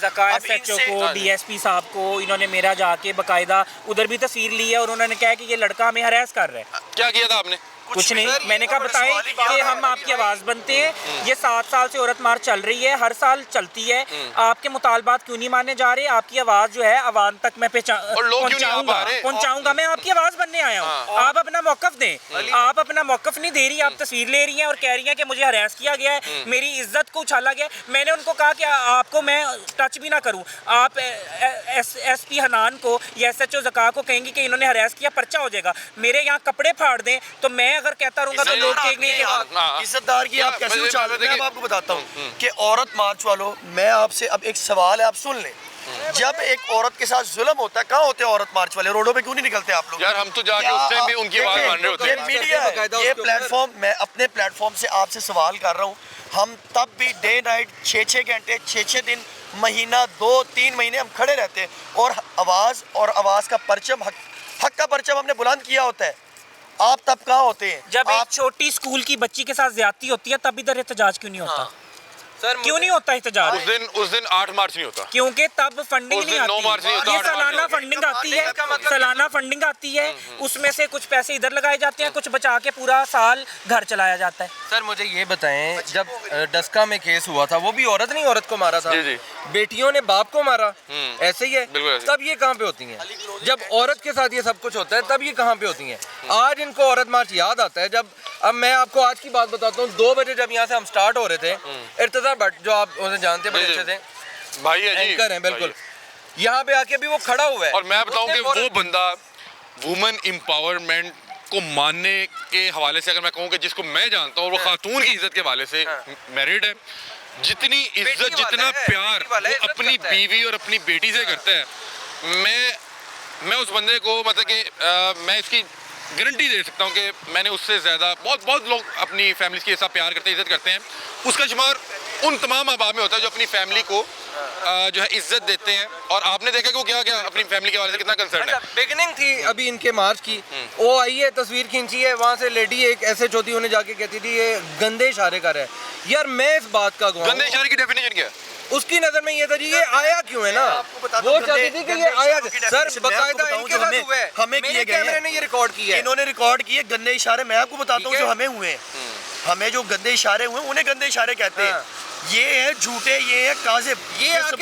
ज़कात SHO को, DSP साहब को, इन्होंने मेरा जाके बकायदा उधर भी तस्वीर ली है और उन्होंने कहा कि ये लड़का हमें हरास कर रहा है। क्या किया था आपने? कुछ नहीं, मैंने कहा बताएं कि हम आपकी आवाज़ बनते हैं, ये 7 साल से औरत मार्च चल रही है, हर साल चलती है, आपके मुतालबात क्यों नहीं माने जा रहे, आपकी आवाज़ जो है आवाम तक मैं पहुंचाऊंगा, मैं आपकी आवाज़ बनने आया हूँ, आप अपना मौकफ दें। आप अपना मौकफ नहीं दे रही, आप तस्वीर ले रही हैं और कह रही हैं कि मुझे हरास किया गया है, मेरी इज्जत को उछाला गया। मैंने उनको कहा कि आपको मैं टच भी ना करूँ, आप SP हनान को या SHO ज़कात को कहेंगे कि इन्होंने हरास किया, पर्चा हो जाएगा। मेरे यहाँ कपड़े फाड़ दें तो मैं अगर कहता रहूंगा तो लोग कहेंगे कि इज्जतदार की आप कैसे उछाल रहे हैं। मैं आपको बताता हूँ कि औरत मार्च वालों, मैं आपसे अब एक सवाल है, आप सुन लें। جب ایک عورت کے ساتھ ظلم ہوتا ہے, کہاں ہوتے ہیں عورت مارچ والے؟ روڈوں پہ کیوں نہیں نکلتے آپ لوگ؟ یار ہم تو جا کے اس ٹائم بھی ان کی آواز مان رہے ہوتے یہ ہیں. میڈیا ہے, یہ پلیٹ فارم, میں اپنے پلیٹ فارم سے آپ سے سوال کر رہا ہوں, ہم تب بھی ڈے نائٹ 6 گھنٹے 6 دن مہینہ 2-3 مہینے ہم کھڑے رہتے ہیں, اور آواز کا پرچم, حق کا پرچم ہم نے بلند کیا ہوتا ہے. آپ تب کہاں ہوتے ہیں؟ جب ایک چھوٹی اسکول کی بچی کے ساتھ زیادتی ہوتی ہے تب ادھر احتجاج کیوں نہیں ہوتا؟ کیوں نہیں ہوتا احتجاج؟ اس دن 8 مارچ نہیں ہوتا, کیونکہ تب فنڈنگ نہیں 9 مارچ نہیں آتی. ہوتا, یہ سالانہ فنڈنگ آتی ہے, سالانہ فنڈنگ آتی ہے, اس میں سے کچھ پیسے ادھر لگائے جاتے ہیں, کچھ بچا کے پورا سال گھر چلایا جاتا ہے. سر مجھے یہ بتائیں, جب ڈسکا میں کیس ہوا تھا وہ بھی عورت نہیں عورت کو مارا تھا, بیٹیوں نے باپ کو مارا, ایسے ہی ہے, تب یہ کہاں پہ ہوتی ہیں؟ جب عورت کے ساتھ یہ سب کچھ ہوتا ہے تب یہ کہاں پہ ہوتی ہیں؟ آج ان کو عورت مارچ یاد آتا ہے. جب اب میں آپ کو آج کی بات بتاتا ہوں, 2 بجے جب یہاں سے ہم سٹارٹ ہو رہے تھے, ارتضیٰ بٹ جو آپ انہیں جانتے ہیں, بڑے اچھے تھے بھائی ہے جی, اینکر ہیں بالکل, یہاں پہ آ کے بھی وہ کھڑا ہوا ہے. اور میں بتاؤں کہ وہ بندہ وومن امپاورمنٹ کو ماننے کے حوالے سے اگر میں کہوں کہ جس کو میں جانتا ہوں, وہ خاتون کی عزت کے حوالے سے میرڈ ہے, جتنی عزت جتنا پیار وہ اپنی بیوی اور اپنی بیٹی سے کرتا ہے, میں اس بندے کو مطلب کہ میں اس کی گارنٹی دے سکتا ہوں کہ میں نے اس سے زیادہ بہت لوگ اپنی فیملی کی ایسا پیار کرتے ہیں, عزت کرتے ہیں. اس کا شمار ان تمام احباب میں ہوتا ہے جو اپنی فیملی کو جو ہے عزت دیتے ہیں. اور آپ نے دیکھا کہ وہ کیا اپنی فیملی کے حوالے سے کتنا کنسرن ہے. بگننگ تھی ابھی ان کے مارچ کی, وہ آئی ہے, تصویر کھینچی ہے, وہاں سے لیڈی ایک ایسے ہوتی انہیں جا کے کہتی تھی یہ گندے اشارے کر ہے. یار میں اس بات کا گواہ, گندے اشارے کی ڈیفینیشن کیا ہے؟ اس کی نظر میں یہ تھا جی یہ آیا کیوں ہے نا, وہ چاہتی تھی کہ یہ آیا. سر باقاعدہ ان کے ساتھ ہوا ہے, ہمیں میرے کیمرے نے یہ ریکارڈ کیا ہے, انہوں نے ریکارڈ کیے گندے اشارے. میں آپ کو بتاتا ہوں جو ہمیں ہوئے ہیں, ہمیں جو گندے اشارے ہوئے انہیں گندے اشارے کہتے ہیں. یہ ہے جھوٹے, یہ ہے کاذب. یہ آ کے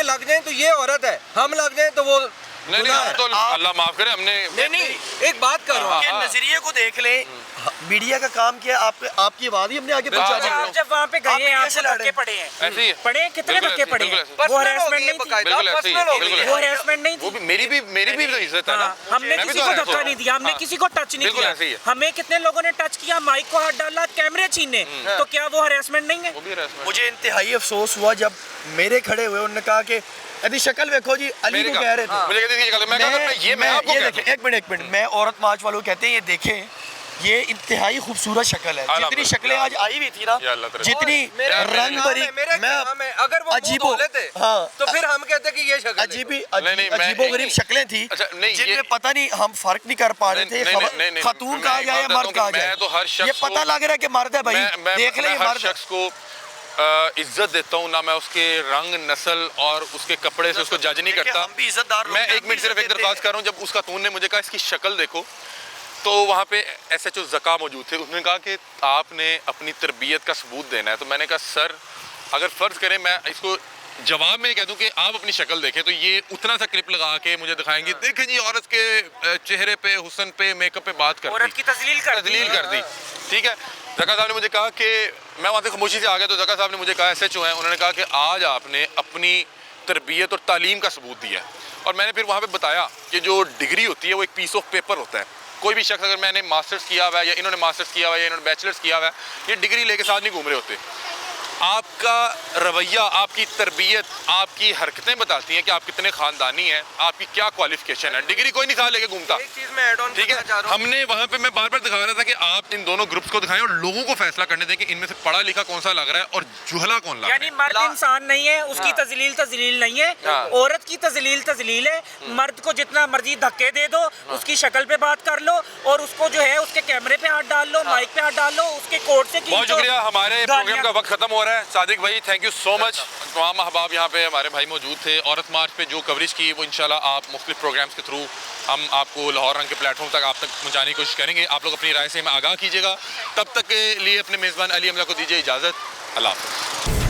لگ جائیں تو یہ عورت ہے, ہم لگ جائیں تو وہ نہیں ہم تو اللہ معاف کرے, ہم نے نہیں ایک بات کر رہا ہوں, نظریے کو دیکھ لیں. میڈیا کا کام کیا ہے, آپ کی آواز ہی ہم نے آگے پہنچا دی. آپ جب وہاں پہ گئے ہیں, آپ کو دھکے پڑے ہیں, پڑے کتنے دھکے پڑے ہیں, وہ ہراسمنٹ نہیں تھی, وہ ہراسمنٹ نہیں تھی. میری بھی تو عزت ہے نا, ہم نے کسی کو دھکا نہیں دیا, ہم نے کسی کو ٹچ نہیں کیا. ہمیں کتنے لوگوں نے ٹچ کیا, مائک کو ہاتھ ڈالا, کیمرے چھینے, تو کیا وہ ہراسمنٹ نہیں ہے؟ مجھے انتہائی افسوس ہوا جب میرے کھڑے ہوئے, انہوں نے کہا کہ ابھی شکل دیکھو جی, علی کو کہہ رہے تھے. ایک منٹ, میں عورت مارچ والوں کہتے ہیں یہ دیکھیں, یہ انتہائی خوبصورت شکل ہے. جتنی شکلیں آج آئی ہوئی تھی نا, جتنی رنگ بھری, اگر وہ عجیب و تو پھر ہم کہتے کہ یہ شکل عجیب و غریب شکلیں تھی جن میں پتہ نہیں ہم فرق نہیں کر پا رہے تھے, خاتون کہا جائے یا مرد کہا جائے. یہ پتہ لگ رہا ہے کہ مرد ہے بھائی, دیکھ لیں ہر شخص کو عزت دیتا ہوں, نہ میں اس کے رنگ نسل اور اس کے کپڑے سے اس کو جج نہیں کرتا. میں 1 منٹ صرف ایک درخواست کر رہا ہوں. جب اس خاتون نے مجھے کہا اس کی شکل دیکھو, تو وہاں پہ ایس ایچ او زکا موجود تھے, انہوں نے کہا کہ آپ نے اپنی تربیت کا ثبوت دینا ہے. تو میں نے کہا سر اگر فرض کریں میں اس کو جواب میں کہہ دوں کہ آپ اپنی شکل دیکھیں, تو یہ اتنا سا کلپ لگا کے مجھے دکھائیں گے, دیکھیں جی عورت کے چہرے پہ, حسن پہ, میک اپ پہ بات کر دی, عورت کی تذلیل کر دی. ٹھیک ہے, زکا صاحب نے مجھے کہا کہ میں وہاں سے خاموشی سے آ گیا, تو زکا صاحب نے مجھے کہا ایس ایچ او ہیں, انہوں نے کہا کہ آج آپ نے اپنی تربیت اور تعلیم کا ثبوت دیا ہے. اور میں نے پھر وہاں پہ بتایا کہ جو ڈگری ہوتی ہے وہ ایک پیس آف پیپر ہوتا ہے. کوئی بھی شخص اگر میں نے ماسٹرز کیا ہوا ہے یا انہوں نے ماسٹرز کیا ہوا ہے یا انہوں نے بیچلرز کیا ہوا ہے, یہ ڈگری لے کے ساتھ نہیں گھوم رہے ہوتے. آپ کا رویہ, آپ کی تربیت, آپ کی حرکتیں بتاتی ہیں کہ آپ کتنے خاندانی ہیں, آپ کی کیا کوالیفیکیشن ہے. ڈگری کوئی نہیں ساتھ لے کے گھومتا. ٹھیک ہے, ہم نے وہاں پہ میں بار بار دکھا رہا تھا کہ آپ ان دونوں گروپس کو دکھائیں اور لوگوں کو فیصلہ کرنے دیں کہ ان میں سے پڑھا لکھا کون سا لگ رہا ہے اور جہلا کون لگ رہا ہے. یعنی مرد انسان نہیں ہے, اس کی تذلیل نہیں ہے, عورت کی تذلیل ہے. مرد کو جتنا مرضی دھکے دے دو, اس کی شکل پہ بات کر لو, اور اس کو جو ہے اس کے کیمرے پہ ہاتھ ڈال لو, مائک پہ ہاتھ ڈال لو, اس کے کوٹ سے بہت شکریہ. ہمارے پروگرام کا وقت ختم ہو رہا ہے. صادق بھائی تھینک یو سو مچ. تمام احباب یہاں پہ ہمارے بھائی موجود تھے. عورت مارچ پہ جو کوریج کی وہ انشاءاللہ آپ مختلف پروگرامز کے تھرو ہم آپ کو لاہور رنگ کے پلیٹ فارم تک آپ تک پہنچانے کی کوشش کریں گے. آپ لوگ اپنی رائے سے ہمیں آگاہ کیجیے گا. تب تک کے لیے اپنے میزبان علی املا کو دیجیے اجازت. اللہ حافظ.